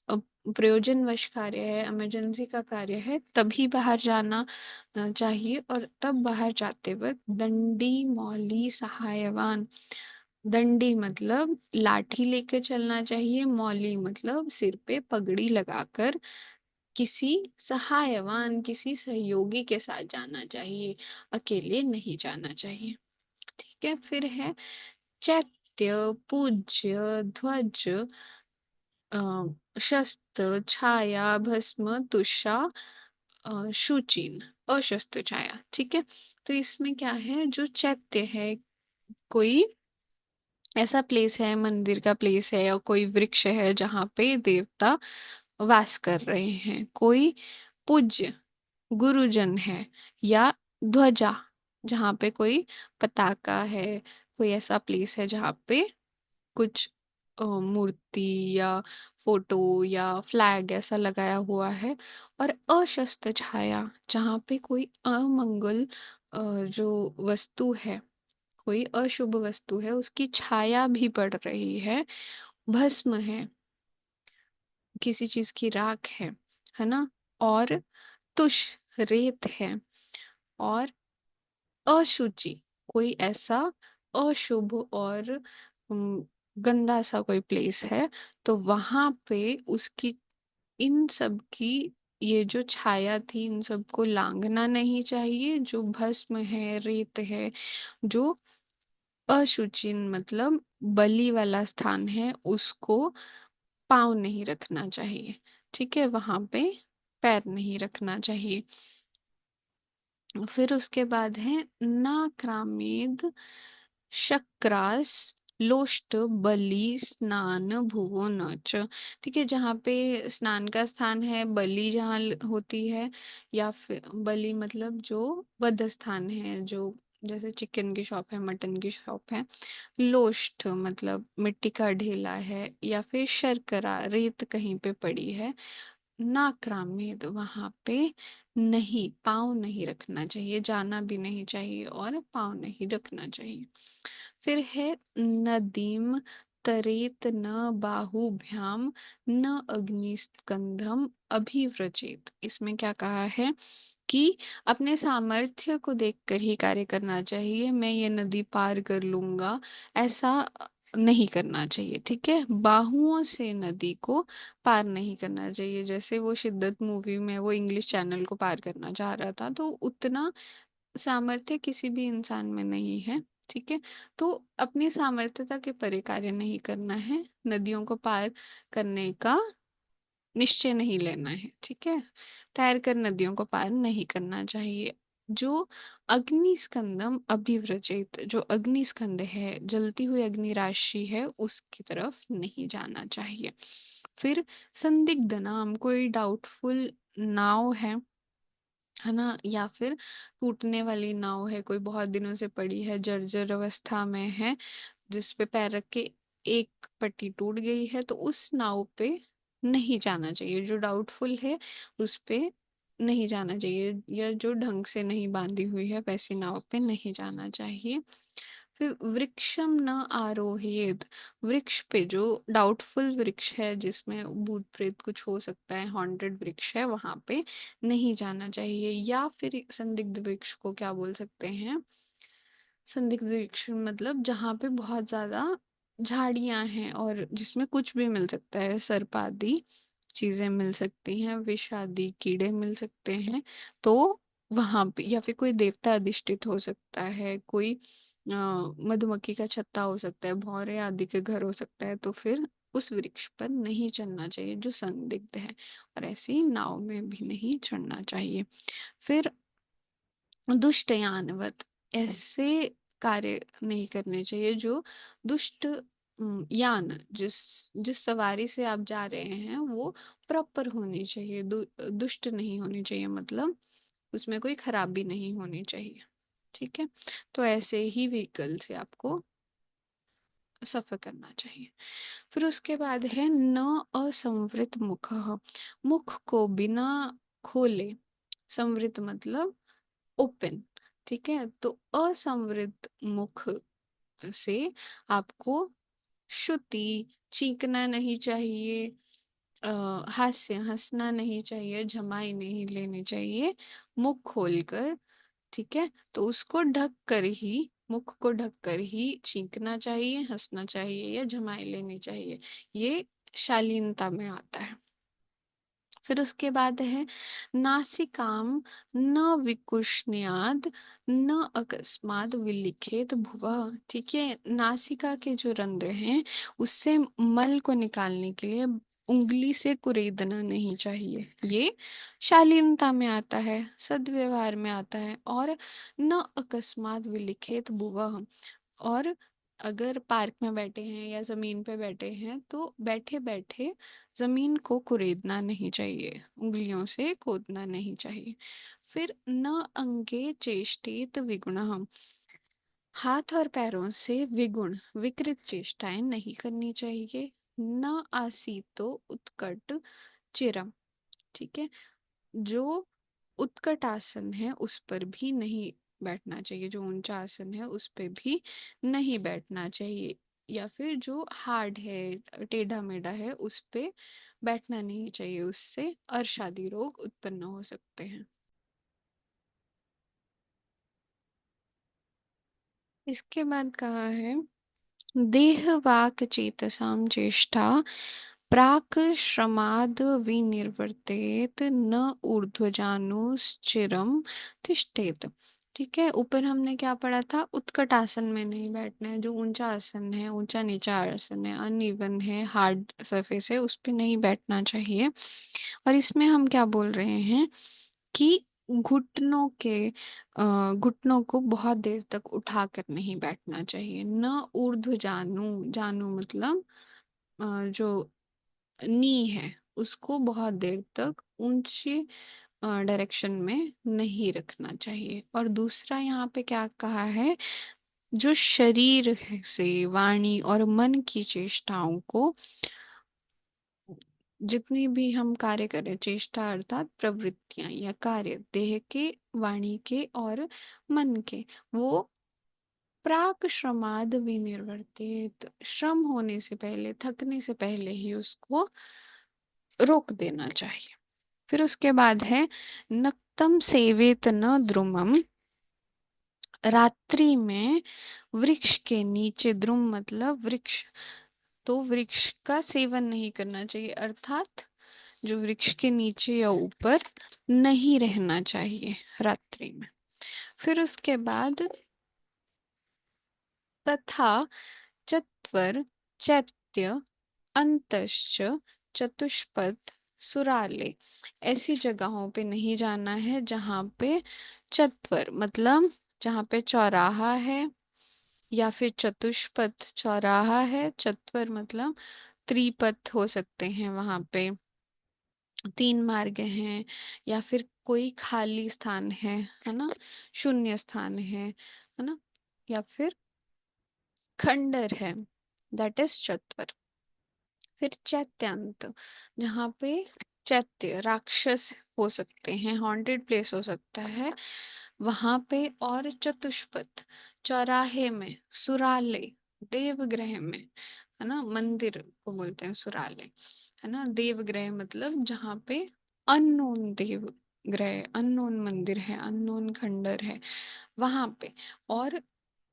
अ, प्रयोजनवश कार्य है, इमरजेंसी का कार्य है, तभी बाहर जाना चाहिए। और तब बाहर जाते वक्त दंडी मौली सहायवान, दंडी मतलब लाठी लेकर चलना चाहिए, मौली मतलब सिर पे पगड़ी लगाकर किसी सहायवान किसी सहयोगी के साथ जाना चाहिए, अकेले नहीं जाना चाहिए। ठीक है। फिर है चैत्य, पूज्य, ध्वज, शस्त्र, छाया, भस्म, तुषा, शुचिन, अशस्त्र छाया। ठीक है। तो इसमें क्या है, जो चैत्य है कोई ऐसा प्लेस है, मंदिर का प्लेस है, या कोई वृक्ष है जहाँ पे देवता वास कर रहे हैं, कोई पूज्य गुरुजन है, या ध्वजा जहाँ पे कोई पताका है, कोई ऐसा प्लेस है जहाँ पे कुछ मूर्ति या फोटो या फ्लैग ऐसा लगाया हुआ है। और अशस्त्र छाया जहाँ पे कोई अमंगल जो वस्तु है, कोई अशुभ वस्तु है, उसकी छाया भी पड़ रही है, भस्म है, किसी चीज की राख है ना, और तुष रेत है, और अशुचि कोई ऐसा अशुभ और उम, गंदा सा कोई प्लेस है, तो वहां पे उसकी इन सब की ये जो छाया थी इन सबको लांघना नहीं चाहिए। जो भस्म है, रेत है, जो अशुचि मतलब बलि वाला स्थान है, उसको पाँव नहीं रखना चाहिए। ठीक है, वहां पे पैर नहीं रखना चाहिए। फिर उसके बाद है नाक्रामेद शक्रास लोष्ट बलि स्नान भुवो नच। ठीक है, जहाँ पे स्नान का स्थान है, बलि जहाँ होती है, या फिर बलि मतलब जो वध स्थान है, जो जैसे चिकन की शॉप है, मटन की शॉप है। लोष्ट मतलब मिट्टी का ढेला है, या फिर शर्करा रेत कहीं पे पड़ी है, नाक्रामित वहां पे नहीं, पाँव नहीं रखना चाहिए, जाना भी नहीं चाहिए और पाँव नहीं रखना चाहिए। फिर है नदीम तरेत न बाहुभ्याम न अग्निस्कंधम अभिव्रजेत। इसमें क्या कहा है कि अपने सामर्थ्य को देखकर ही कार्य करना चाहिए। मैं ये नदी पार कर लूंगा, ऐसा नहीं करना चाहिए। ठीक है, बाहुओं से नदी को पार नहीं करना चाहिए। जैसे वो शिद्दत मूवी में वो इंग्लिश चैनल को पार करना चाह रहा था, तो उतना सामर्थ्य किसी भी इंसान में नहीं है। ठीक है, तो अपनी सामर्थ्यता के परे कार्य नहीं करना है, नदियों को पार करने का निश्चय नहीं लेना है। ठीक है, तैर कर नदियों को पार नहीं करना चाहिए। जो अग्निस्कंदम अभिव्रजित, जो अग्निस्कंद है, जलती हुई अग्नि राशि है, उसकी तरफ नहीं जाना चाहिए। फिर संदिग्ध नाम, कोई डाउटफुल नाव है ना, या फिर टूटने वाली नाव है, कोई बहुत दिनों से पड़ी है, जर्जर अवस्था में है, जिस पे पैर रख के एक पट्टी टूट गई है, तो उस नाव पे नहीं जाना चाहिए। जो डाउटफुल है उस पे नहीं जाना चाहिए, या जो ढंग से नहीं बांधी हुई है वैसी नाव पे नहीं जाना चाहिए। फिर वृक्षम न आरोहेत, वृक्ष पे जो डाउटफुल वृक्ष है, जिसमें भूत प्रेत कुछ हो सकता है, हॉन्टेड वृक्ष है, वहां पे नहीं जाना चाहिए। या फिर संदिग्ध वृक्ष को क्या बोल सकते हैं, संदिग्ध वृक्ष मतलब जहाँ पे बहुत ज्यादा झाड़ियां हैं और जिसमें कुछ भी मिल सकता है, सर्प आदि चीजें मिल सकती हैं, विष आदि कीड़े मिल सकते हैं, तो वहां पे, या फिर कोई देवता अधिष्ठित हो सकता है, कोई मधुमक्खी का छत्ता हो सकता है, भौरे आदि के घर हो सकता है, तो फिर उस वृक्ष पर नहीं चढ़ना चाहिए जो संदिग्ध है। और ऐसी नाव में भी नहीं चढ़ना चाहिए। फिर दुष्टयानवत, ऐसे कार्य नहीं करने चाहिए जो दुष्ट यान, जिस जिस सवारी से आप जा रहे हैं वो प्रॉपर होनी चाहिए, दुष्ट नहीं होनी चाहिए, मतलब उसमें कोई खराबी नहीं होनी चाहिए। ठीक है, तो ऐसे ही व्हीकल से आपको सफर करना चाहिए। फिर उसके बाद है न असंवृत मुख, मुख को बिना खोले, संवृत मतलब ओपन, ठीक है, तो असंवृत मुख से आपको श्रुति, चीखना नहीं चाहिए, हास्य हंसना नहीं चाहिए, झमाई नहीं लेनी चाहिए, मुख खोलकर, ठीक है, तो उसको ढक कर ही, मुख को ढक कर ही चीखना चाहिए, हंसना चाहिए या झमाई लेनी चाहिए। ये शालीनता में आता है। फिर उसके बाद है नासिकाम न विकुष्णयाद न अकस्मात विलिखेत भुवः, ठीक है, नासिका के जो रंध्र हैं उससे मल को निकालने के लिए उंगली से कुरेदना नहीं चाहिए। ये शालीनता में आता है, सद्व्यवहार में आता है। और न अकस्मात विलिखेत भुवः, और अगर पार्क में बैठे हैं या जमीन पे बैठे हैं तो बैठे बैठे जमीन को कुरेदना नहीं चाहिए, उंगलियों से खोदना नहीं चाहिए। फिर न अंगे चेष्टित विगुणः, हाथ और पैरों से विगुण विकृत चेष्टाएं नहीं करनी चाहिए। न आसीतो उत्कट चिरम, ठीक है, जो उत्कट आसन है उस पर भी नहीं बैठना चाहिए, जो ऊंचा आसन है उस पे भी नहीं बैठना चाहिए। या फिर जो हार्ड है, टेढ़ा मेढ़ा है, उस पे बैठना नहीं चाहिए, उससे अर्शादि रोग उत्पन्न हो सकते हैं। इसके बाद कहा है देह वाक चेतसाम चेष्टा प्राक श्रमाद विनिर्वर्तेत न ऊर्ध्वजानुश्चिरम तिष्ठेत, ठीक है, ऊपर हमने क्या पढ़ा था, उत्कट आसन में नहीं बैठना है, जो ऊंचा आसन है, ऊंचा नीचा आसन है, अनइवन है, हार्ड सरफेस है, उस पे नहीं बैठना चाहिए। और इसमें हम क्या बोल रहे हैं कि घुटनों को बहुत देर तक उठाकर नहीं बैठना चाहिए। न ऊर्ध्व जानु, जानु मतलब जो नी है, उसको बहुत देर तक ऊंची डायरेक्शन में नहीं रखना चाहिए। और दूसरा यहाँ पे क्या कहा है, जो शरीर से वाणी और मन की चेष्टाओं को, जितनी भी हम कार्य करें, चेष्टा अर्थात प्रवृत्तियां या कार्य, देह के, वाणी के और मन के, वो प्राक श्रमाद विनिर्वर्तित, श्रम होने से पहले, थकने से पहले ही उसको रोक देना चाहिए। फिर उसके बाद है नक्तम सेवेत न द्रुमम, रात्रि में वृक्ष के नीचे, द्रुम मतलब वृक्ष, तो वृक्ष का सेवन नहीं करना चाहिए, अर्थात जो वृक्ष के नीचे या ऊपर नहीं रहना चाहिए रात्रि में। फिर उसके बाद तथा चत्वर चैत्य अंतश्च चतुष्पद सुराले, ऐसी जगहों पे नहीं जाना है जहाँ पे चत्वर मतलब जहाँ पे चौराहा है, या फिर चतुष्पथ चौराहा है, चत्वर मतलब त्रिपथ हो सकते हैं, वहां पे तीन मार्ग हैं, या फिर कोई खाली स्थान है ना, शून्य स्थान है ना, या फिर खंडर है, दैट इज चत्वर। फिर चैत्यांत, जहाँ पे चैत्य राक्षस हो सकते हैं, हॉन्टेड प्लेस हो सकता है वहां पे। और चतुष्पथ चौराहे में, सुराले देवगृह में, है ना, मंदिर को बोलते हैं सुराले, है ना, देवगृह मतलब जहाँ पे अननोन देव ग्रह, अननोन मंदिर है, अननोन खंडर है, वहां पे। और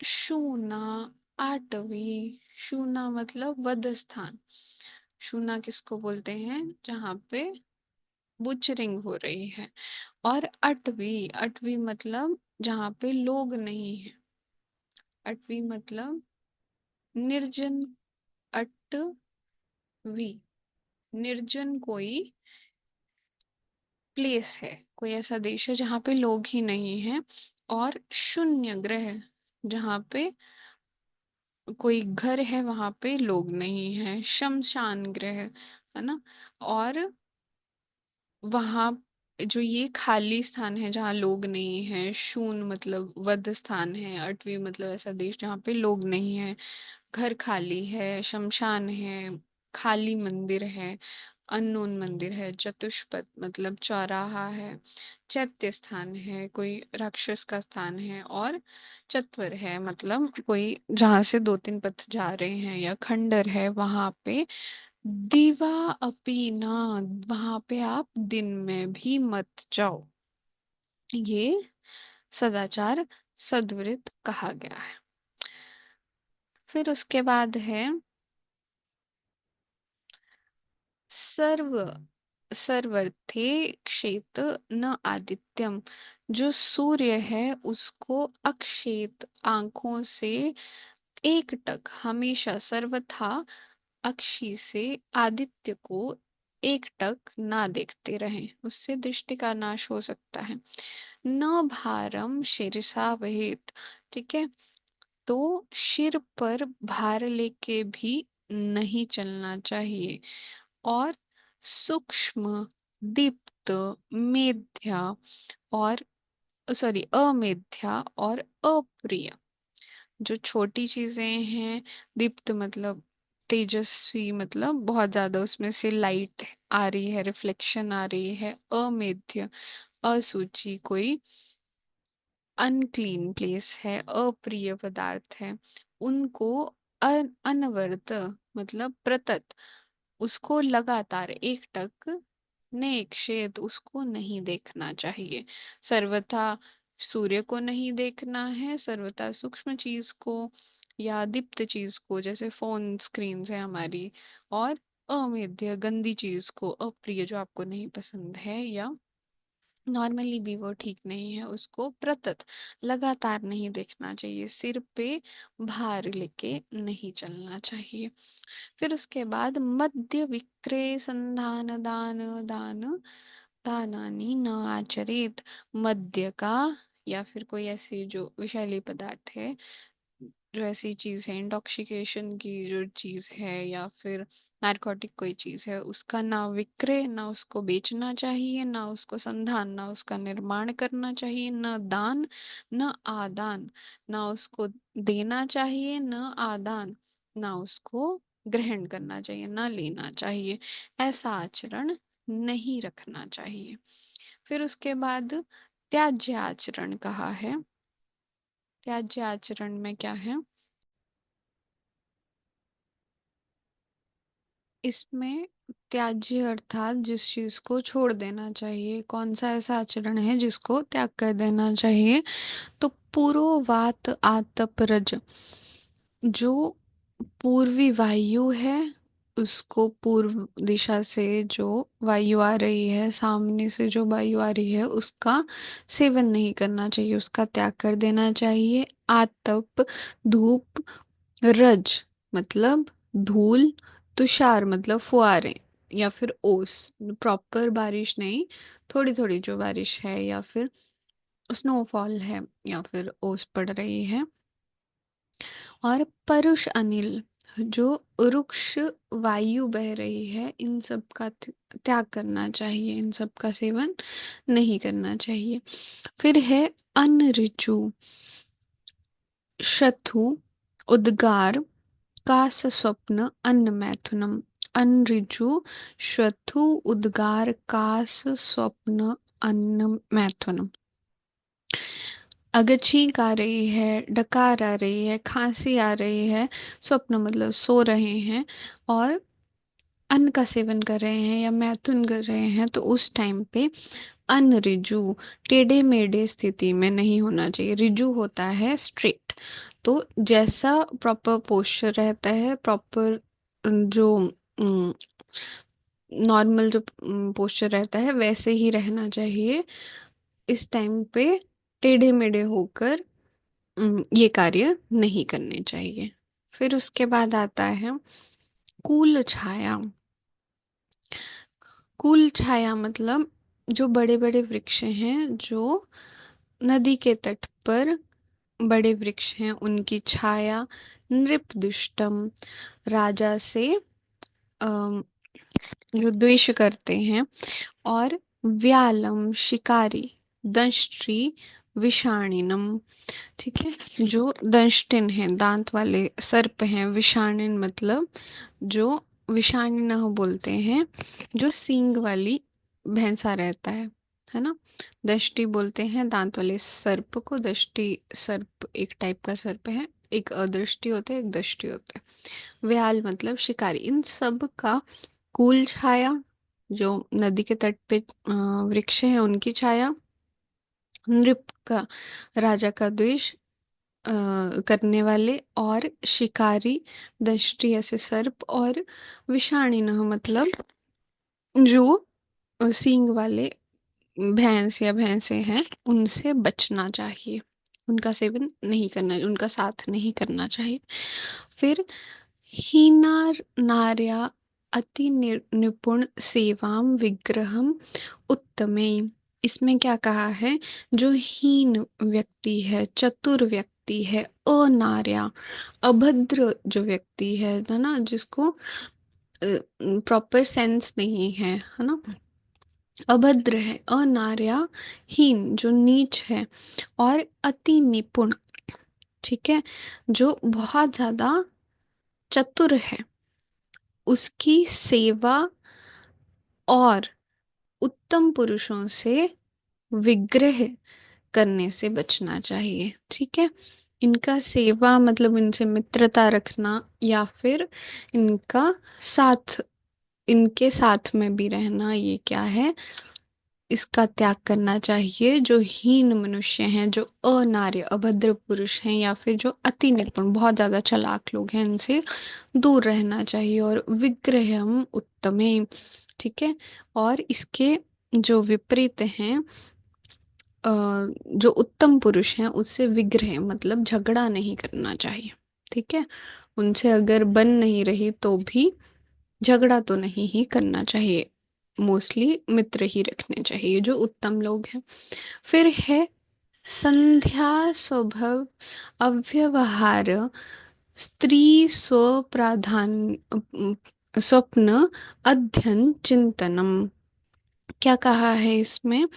शूना आठवी, शूना मतलब वध स्थान, शूना किसको बोलते हैं, जहाँ पे बुचरिंग हो रही है। और अटवी, अटवी मतलब जहाँ पे लोग नहीं है, अटवी मतलब निर्जन, अटवी, निर्जन कोई प्लेस है, कोई ऐसा देश है जहाँ पे लोग ही नहीं है। और शून्य ग्रह, जहाँ पे कोई घर है वहां पे लोग नहीं है, शमशान ग्रह, है ना। और वहां जो ये खाली स्थान है जहाँ लोग नहीं है, शून मतलब वध स्थान है, अटवी मतलब ऐसा देश जहाँ पे लोग नहीं है, घर खाली है, शमशान है, खाली मंदिर है, अननोन मंदिर है, चतुष्पथ मतलब चौराहा है, चैत्य स्थान है, कोई राक्षस का स्थान है, और चत्वर है मतलब कोई जहाँ से दो तीन पथ जा रहे हैं, या खंडर है वहां पे दीवा अपी ना, वहां पे आप दिन में भी मत जाओ। ये सदाचार सद्वृत कहा गया है। फिर उसके बाद है सर्व सर्वर्थे क्षेत न आदित्यम। जो सूर्य है उसको अक्षेत आंखों से एकटक हमेशा सर्वथा अक्षी से आदित्य को एकटक ना देखते रहें, उससे दृष्टि का नाश हो सकता है। न भारम शिरसा वहेत, ठीक है, तो सिर पर भार लेके भी नहीं चलना चाहिए। और सूक्ष्म, दीप्त, मेध्या और सॉरी अमेध्या और अप्रिय, जो छोटी चीजें हैं, दीप्त मतलब तेजस्वी मतलब बहुत ज्यादा उसमें से लाइट आ रही है, रिफ्लेक्शन आ रही है, अमेध्य असूची कोई अनक्लीन प्लेस है, अप्रिय पदार्थ है, उनको अनवरत मतलब प्रतत उसको लगातार एक टक नेक्षेत उसको नहीं देखना चाहिए। सर्वथा सूर्य को नहीं देखना है, सर्वथा सूक्ष्म चीज को या दीप्त चीज को जैसे फोन स्क्रीन है हमारी, और अमेध्य गंदी चीज को, अप्रिय जो आपको नहीं पसंद है या नॉर्मली भी वो ठीक नहीं है, उसको प्रतत लगातार नहीं देखना चाहिए, सिर पे भार लेके नहीं चलना चाहिए। फिर उसके बाद मद्य विक्रय संधान दान दान दानानि न आचरेत। मद्य का या फिर कोई ऐसी जो विषैली पदार्थ है, जो ऐसी चीज है इंटॉक्सिकेशन की जो चीज है, या फिर नारकोटिक कोई चीज है, उसका ना विक्रय, ना उसको बेचना चाहिए, ना उसको संधान, ना उसका निर्माण करना चाहिए, ना दान, ना आदान, ना उसको देना चाहिए, ना आदान, ना उसको ग्रहण करना चाहिए, ना लेना चाहिए। ऐसा आचरण नहीं रखना चाहिए। फिर उसके बाद त्याज्य आचरण कहा है। त्याज्य आचरण में क्या है? इसमें त्याज्य अर्थात जिस चीज को छोड़ देना चाहिए, कौन सा ऐसा आचरण है जिसको त्याग कर देना चाहिए? तो पूर्ववात आतप रज, जो पूर्वी वायु है उसको पूर्व दिशा से जो वायु आ रही है, सामने से जो वायु आ रही है उसका सेवन नहीं करना चाहिए, उसका त्याग कर देना चाहिए। आतप धूप, रज मतलब धूल, तुषार मतलब फुआरे या फिर ओस, प्रॉपर बारिश नहीं, थोड़ी थोड़ी जो बारिश है या फिर स्नोफॉल है या फिर ओस पड़ रही है। और परुष अनिल, जो रुक्ष वायु बह रही है, इन सब का त्याग करना चाहिए, इन सब का सेवन नहीं करना चाहिए। फिर है अनऋचु, शत्रु, उद्गार, कास स्वप्न अन्न मैथुनम। अनऋजु, शत्रु, उद्गार, कास स्वप्न अन्न मैथुनम। अगर छींक आ रही है, डकार आ रही है, खांसी आ रही है, स्वप्न मतलब सो रहे हैं, और अन्न का सेवन कर रहे हैं या मैथुन कर रहे हैं, तो उस टाइम पे अनरिजु टेढ़े मेढ़े स्थिति में नहीं होना चाहिए। रिजु होता है स्ट्रेट, तो जैसा प्रॉपर पोस्चर रहता है, प्रॉपर जो नॉर्मल जो पोस्चर रहता है वैसे ही रहना चाहिए। इस टाइम पे टेढ़े मेढ़े होकर ये कार्य नहीं करने चाहिए। फिर उसके बाद आता है कूल छाया। कूल छाया मतलब जो बड़े बड़े वृक्ष हैं, जो नदी के तट पर बड़े वृक्ष हैं, उनकी छाया, नृप दुष्टम राजा से जो द्वेष करते हैं, और व्यालम शिकारी, दंष्ट्री विषाणिनम। ठीक है, जो दंष्टिन है, दांत वाले सर्प हैं, विषाणिन मतलब जो विषाणिनः बोलते हैं, जो सींग वाली भैंसा रहता है ना। दष्टि बोलते हैं दांत वाले सर्प को। दष्टि सर्प एक टाइप का सर्प है, एक अदृष्टि होता है, एक दष्टि होता है। व्याल मतलब शिकारी। इन सब का कूल छाया, जो नदी के तट पे वृक्ष है उनकी छाया, नृप का, राजा का द्वेष करने वाले, और शिकारी दंष्टि ऐसे सर्प, और विषाणिनः मतलब जो सींग वाले भैंस या भैंसे हैं, उनसे बचना चाहिए, उनका सेवन नहीं करना, उनका साथ नहीं करना चाहिए। फिर हीनार नार्या अति निपुण सेवाम विग्रहम उत्तमे। इसमें क्या कहा है, जो हीन व्यक्ति है, चतुर व्यक्ति है, अनार्या अभद्र जो व्यक्ति है ना, जिसको प्रॉपर सेंस नहीं है ना, अभद्र है, अनार्या हीन जो नीच है, और अति निपुण, ठीक है, जो बहुत ज्यादा चतुर है, उसकी सेवा और उत्तम पुरुषों से विग्रह करने से बचना चाहिए। ठीक है, इनका सेवा मतलब इनसे मित्रता रखना, या फिर इनका साथ, इनके साथ में भी रहना, ये क्या है, इसका त्याग करना चाहिए। जो हीन मनुष्य हैं, जो अनार्य अभद्र पुरुष हैं, या फिर जो अति निपुण बहुत ज्यादा चालाक लोग हैं, इनसे दूर रहना चाहिए। और विग्रहम उत्तमे, ठीक है, और इसके जो विपरीत हैं, जो उत्तम पुरुष हैं, उससे विग्रह मतलब झगड़ा नहीं करना चाहिए। ठीक है, उनसे अगर बन नहीं रही तो भी झगड़ा तो नहीं ही करना चाहिए, मोस्टली मित्र ही रखने चाहिए, जो उत्तम लोग हैं। फिर है संध्या स्वभाव अव्यवहार स्त्री स्वप्राधान्य स्वप्न अध्ययन चिंतनम। क्या कहा है इसमें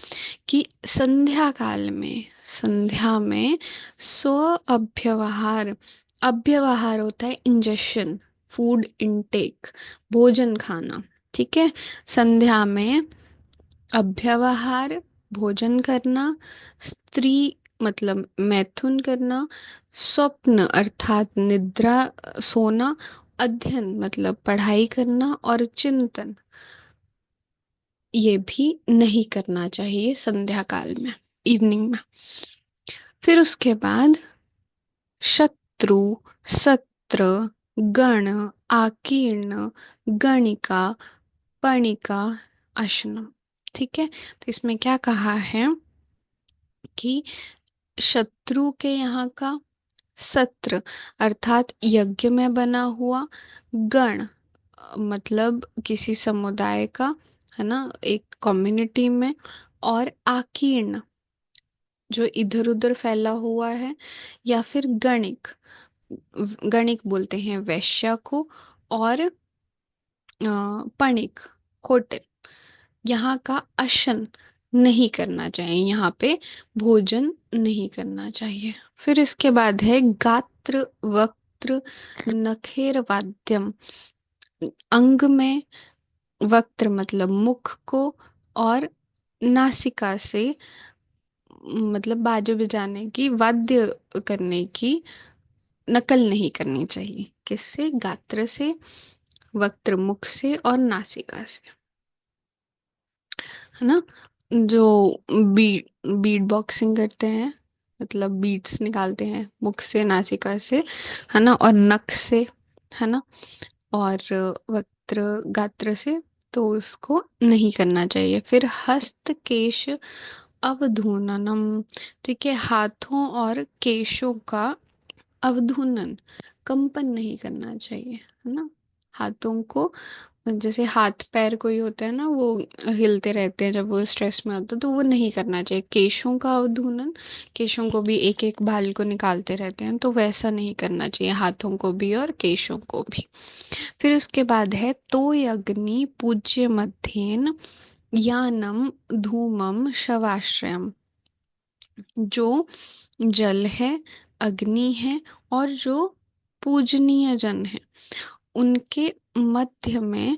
कि संध्या काल में, संध्या में स्व अभ्यवहार, अभ्यवहार होता है इंजेक्शन, फूड इनटेक, भोजन खाना। ठीक है, संध्या में अभ्यवहार भोजन करना, स्त्री मतलब मैथुन करना, स्वप्न अर्थात निद्रा सोना, अध्ययन मतलब पढ़ाई करना, और चिंतन ये भी नहीं करना चाहिए संध्या काल में, इवनिंग में। फिर उसके बाद शत्रु, सत्र, गण, आकीर्ण, गणिका, पणिका, अशनम। ठीक है, तो इसमें क्या कहा है कि शत्रु के यहाँ का, सत्र अर्थात यज्ञ में बना हुआ, गण मतलब किसी समुदाय का, है ना, एक कम्युनिटी में, और आकीर्ण जो इधर उधर फैला हुआ है, या फिर गणिक, गणिक बोलते हैं वैश्या को, और पणिक होटल, यहाँ का अशन नहीं करना चाहिए, यहाँ पे भोजन नहीं करना चाहिए। फिर इसके बाद है गात्र वक्त्र नखेर वाद्यम। अंग में वक्त्र मतलब मुख को, और नासिका से मतलब बाजू बजाने की, वाद्य करने की नकल नहीं करनी चाहिए। किससे, गात्र से, वक्त्र मुख से, और नासिका से, है ना। जो बीट बॉक्सिंग करते हैं, मतलब बीट्स निकालते हैं मुख से, नासिका से, है ना, और नख से, है ना, और वक्त्र गात्र से, तो उसको नहीं करना चाहिए। फिर हस्त केश अवधूननम, ठीक है, हाथों और केशों का अवधूनन, कंपन नहीं करना चाहिए, है ना। हाथों को, जैसे हाथ पैर कोई होता है ना, वो हिलते रहते हैं जब वो स्ट्रेस में होता है, तो वो नहीं करना चाहिए। केशों का अवधूनन, केशों को भी एक एक बाल को निकालते रहते हैं, तो वैसा नहीं करना चाहिए, हाथों को भी और केशों को भी। फिर उसके बाद है तो अग्नि पूज्य मध्येन यानम धूमम शवाश्रयम, जो जल है, अग्नि है, और जो पूजनीय जन है, उनके मध्य में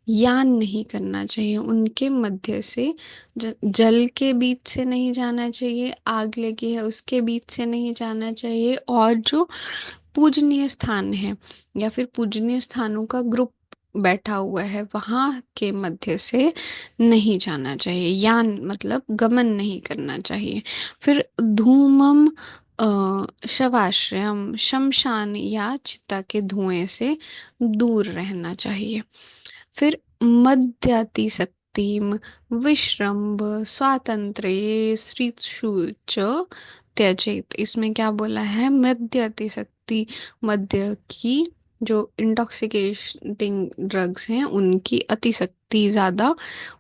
यान नहीं करना चाहिए। उनके मध्य से जल के बीच से नहीं जाना चाहिए, आग लगी है उसके बीच से नहीं जाना चाहिए, और जो पूजनीय स्थान है या फिर पूजनीय स्थानों का ग्रुप बैठा हुआ है वहां के मध्य से नहीं जाना चाहिए। यान मतलब गमन नहीं करना चाहिए। फिर धूमम शवाश्रयम, शमशान या चिता के धुएं से दूर रहना चाहिए। फिर मद्यातिसक्तिम विश्रम्भ स्वातंत्र्ये स्त्रीषु च त्यजेत। इसमें क्या बोला है? मद्यातिसक्ति, मद्य की जो इंटॉक्सिकेटिंग ड्रग्स हैं उनकी अतिशक्ति, ज्यादा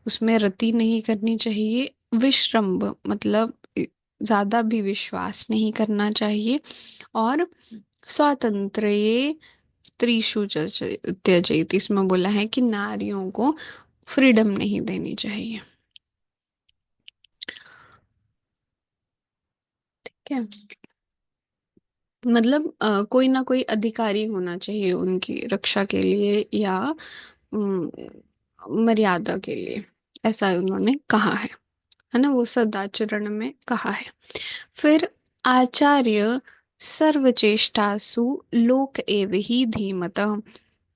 उसमें रति नहीं करनी चाहिए। विश्रम्भ मतलब ज्यादा भी विश्वास नहीं करना चाहिए। और स्वातंत्र ये स्त्रीषु त्यजेत, इसमें बोला है कि नारियों को फ्रीडम नहीं देनी चाहिए। ठीक है। मतलब कोई ना कोई अधिकारी होना चाहिए उनकी रक्षा के लिए या अम, मर्यादा के लिए, ऐसा उन्होंने कहा है ना, वो सदाचरण में कहा है। फिर आचार्य सर्वचेष्टासु लोक एव ही धीमतः,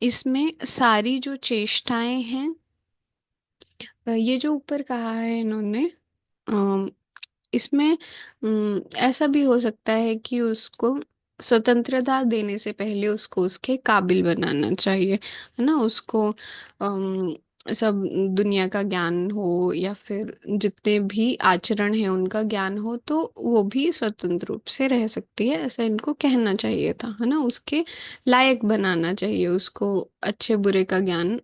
इसमें सारी जो चेष्टाएं हैं, ये जो ऊपर कहा है इन्होंने, अम, इसमें ऐसा भी हो सकता है कि उसको स्वतंत्रता देने से पहले उसको उसके काबिल बनाना चाहिए, है ना। उसको सब दुनिया का ज्ञान हो या फिर जितने भी आचरण है उनका ज्ञान हो, तो वो भी स्वतंत्र रूप से रह सकती है, ऐसा इनको कहना चाहिए था, है ना। उसके लायक बनाना चाहिए उसको, अच्छे बुरे का ज्ञान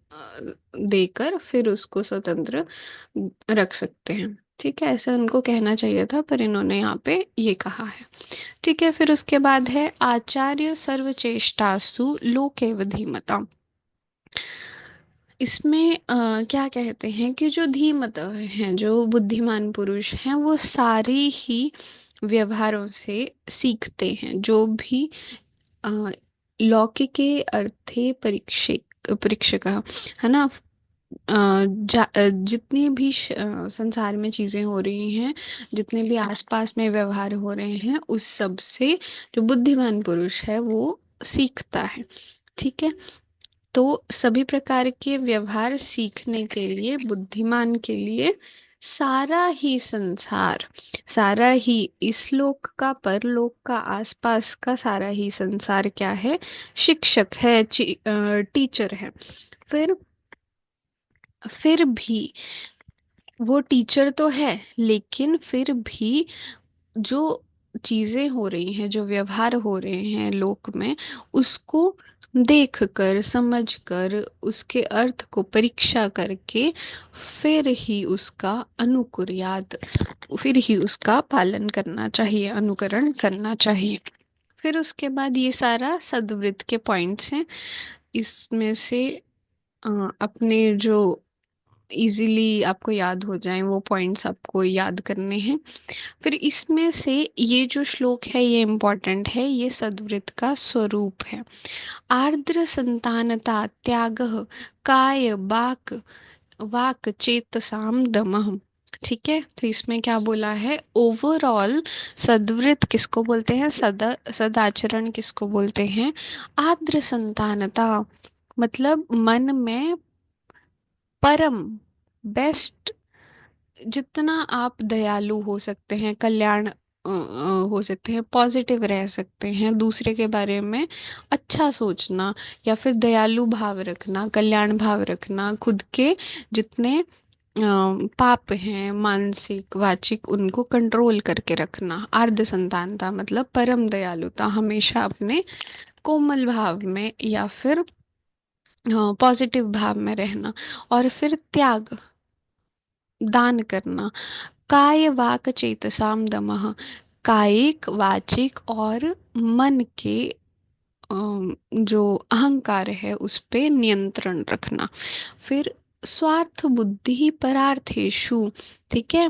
देकर फिर उसको स्वतंत्र रख सकते हैं। ठीक है, ऐसा उनको कहना चाहिए था, पर इन्होंने यहाँ पे ये कहा है। ठीक है, फिर उसके बाद है आचार्य सर्वचेष्टासु लोकेव धीमता। इसमें क्या कहते हैं कि जो धीमत हैं, जो बुद्धिमान पुरुष हैं, वो सारी ही व्यवहारों से सीखते हैं। जो भी अ, लौकिके अर्थे परीक्षक परीक्षक, है ना। जितनी भी संसार में चीजें हो रही हैं, जितने भी आसपास में व्यवहार हो रहे हैं, उस सब से जो बुद्धिमान पुरुष है वो सीखता है। ठीक है। तो सभी प्रकार के व्यवहार सीखने के लिए बुद्धिमान के लिए सारा ही संसार, सारा ही इस लोक का, परलोक का, आसपास का सारा ही संसार क्या है? शिक्षक है, टीचर है। फिर फिर भी वो टीचर तो है, लेकिन फिर भी जो चीजें हो रही हैं, जो व्यवहार हो रहे हैं लोक में, उसको देख कर, समझ कर, उसके अर्थ को परीक्षा करके फिर ही उसका अनुकुर्यात, फिर ही उसका पालन करना चाहिए, अनुकरण करना चाहिए। फिर उसके बाद ये सारा सद्वृत्त के पॉइंट्स हैं। इसमें से अपने जो इजीली आपको याद हो जाएं वो पॉइंट्स आपको याद करने हैं। फिर इसमें से ये जो श्लोक है ये इम्पोर्टेंट है, ये सद्वृत्त का स्वरूप है। आर्द्र संतानता त्यागः काय बाक वाक चेतसाम दमः। ठीक है, तो इसमें क्या बोला है? ओवरऑल सद्वृत्त किसको बोलते हैं? सदाचरण किसको बोलते हैं? आर्द्र संतानता मतलब मन में परम, बेस्ट, जितना आप दयालु हो सकते हैं, कल्याण हो सकते हैं, पॉजिटिव रह सकते हैं, दूसरे के बारे में अच्छा सोचना, या फिर दयालु भाव रखना, कल्याण भाव रखना, खुद के जितने पाप हैं मानसिक वाचिक उनको कंट्रोल करके रखना। आर्ध संतानता मतलब परम दयालुता, हमेशा अपने कोमल भाव में या फिर पॉजिटिव भाव में रहना। और फिर त्याग, दान करना। काय वाक चेतसाम दमः, कायिक वाचिक और मन के जो अहंकार है उस पे नियंत्रण रखना। फिर स्वार्थ बुद्धि परार्थेषु। ठीक है,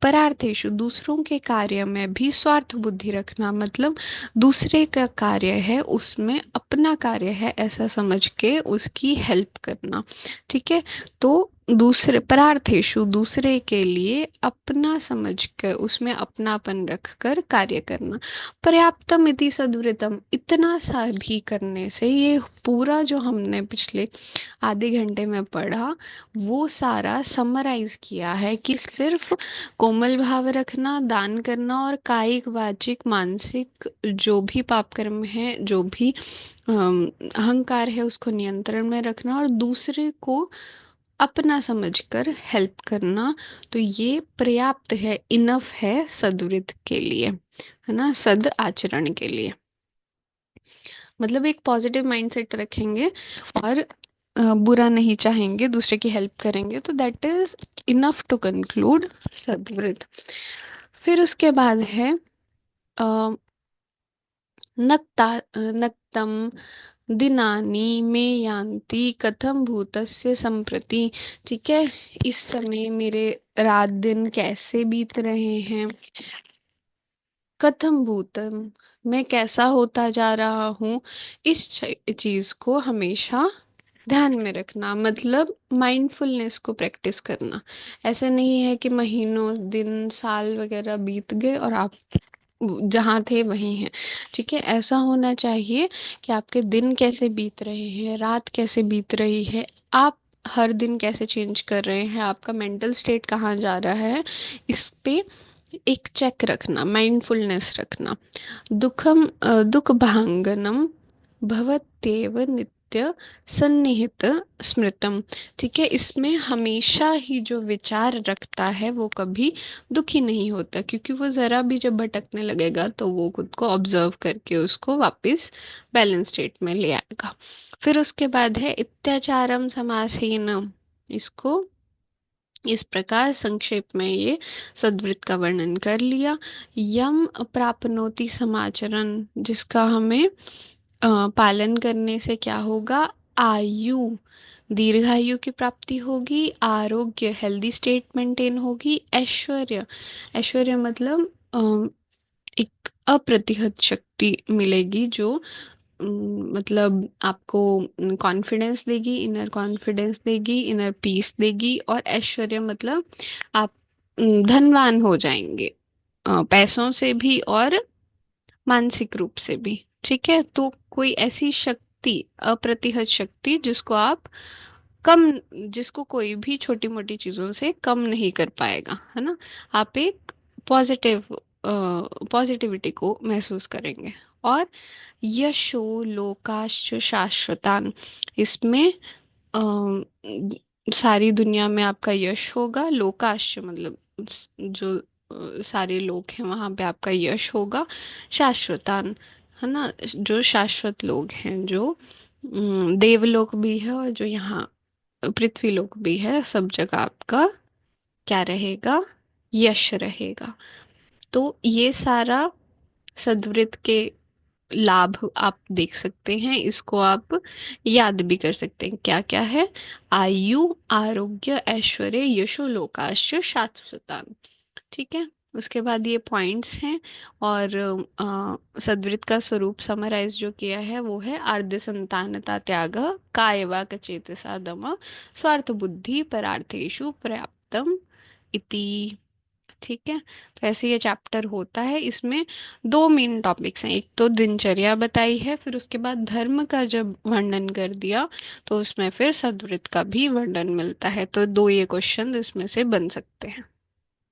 परार्थेषु दूसरों के कार्य में भी स्वार्थ बुद्धि रखना, मतलब दूसरे का कार्य है उसमें अपना कार्य है ऐसा समझ के उसकी हेल्प करना। ठीक है, तो दूसरे परार्थेषु दूसरे के लिए अपना समझ कर उसमें अपनापन रख कर कार्य करना। पर्याप्तम इति सद्वृतम, इतना सा भी करने से, ये पूरा जो हमने पिछले आधे घंटे में पढ़ा वो सारा समराइज किया है कि सिर्फ कोमल भाव रखना, दान करना और कायिक वाचिक मानसिक जो भी पाप कर्म है, जो भी अहंकार है उसको नियंत्रण में रखना और दूसरे को अपना समझकर हेल्प करना, तो ये पर्याप्त है, इनफ है सद्वृत के लिए, है ना, सद आचरण के लिए। मतलब एक पॉजिटिव माइंडसेट रखेंगे और बुरा नहीं चाहेंगे, दूसरे की हेल्प करेंगे, तो that is enough to conclude सद्वृत। फिर उसके बाद है अ, नक्तम दिनानि मे यान्ति कथम भूतस्य संप्रति। ठीक है, इस समय मेरे रात दिन कैसे बीत रहे हैं, कथम भूतम मैं कैसा होता जा रहा हूँ, इस चीज को हमेशा ध्यान में रखना, मतलब माइंडफुलनेस को प्रैक्टिस करना। ऐसा नहीं है कि महीनों दिन साल वगैरह बीत गए और आप जहाँ थे वहीं हैं। ठीक है, ऐसा होना चाहिए कि आपके दिन कैसे बीत रहे हैं, रात कैसे बीत रही है, आप हर दिन कैसे चेंज कर रहे हैं, आपका मेंटल स्टेट कहाँ जा रहा है, इस पे एक चेक रखना, माइंडफुलनेस रखना। दुख भांगनम भवत्येव नित्य सन्निहित स्मृतम। ठीक है, इसमें हमेशा ही जो विचार रखता है वो कभी दुखी नहीं होता, क्योंकि वो जरा भी जब भटकने लगेगा तो वो खुद को ऑब्जर्व करके उसको वापस बैलेंस स्टेट में ले आएगा। फिर उसके बाद है इत्याचारम समासेन, इसको इस प्रकार संक्षेप में ये सद्वृत्त का वर्णन कर लिया। यम प्राप्नोति समाचरण, जिसका हमें पालन करने से क्या होगा, आयु दीर्घायु की प्राप्ति होगी, आरोग्य हेल्दी स्टेट मेंटेन होगी, ऐश्वर्य ऐश्वर्य मतलब एक अप्रतिहत शक्ति मिलेगी जो मतलब आपको कॉन्फिडेंस देगी, इनर कॉन्फिडेंस देगी, इनर पीस देगी, और ऐश्वर्य मतलब आप धनवान हो जाएंगे, पैसों से भी और मानसिक रूप से भी। ठीक है, तो कोई ऐसी शक्ति, अप्रतिहत शक्ति जिसको आप कम, जिसको कोई भी छोटी मोटी चीजों से कम नहीं कर पाएगा, है ना। आप एक पॉजिटिव पॉजिटिविटी को महसूस करेंगे। और यशो लोकाश्च शाश्वतान, इसमें सारी दुनिया में आपका यश होगा, लोकाश्च मतलब जो सारे लोग हैं वहां पे आपका यश होगा, शाश्वतान है ना, जो शाश्वत लोग हैं, जो देवलोक भी है और जो यहाँ पृथ्वी लोक भी है, सब जगह आपका क्या रहेगा, यश रहेगा। तो ये सारा सद्वृत के लाभ आप देख सकते हैं, इसको आप याद भी कर सकते हैं क्या क्या है, आयु आरोग्य ऐश्वर्य यशो लोकाश्च शाश्वतान। ठीक है, उसके बाद ये पॉइंट्स हैं। और सद्वृत का स्वरूप समराइज जो किया है वो है आर्द्य संतानता त्याग काय वाक चेतसा दम स्वार्थ बुद्धि परार्थेषु पर्याप्तम इति। ठीक है, तो ऐसे ये चैप्टर होता है। इसमें दो मेन टॉपिक्स हैं, एक तो दिनचर्या बताई है, फिर उसके बाद धर्म का जब वर्णन कर दिया तो उसमें फिर सद्वृत का भी वर्णन मिलता है, तो दो ये क्वेश्चन इसमें से बन सकते हैं।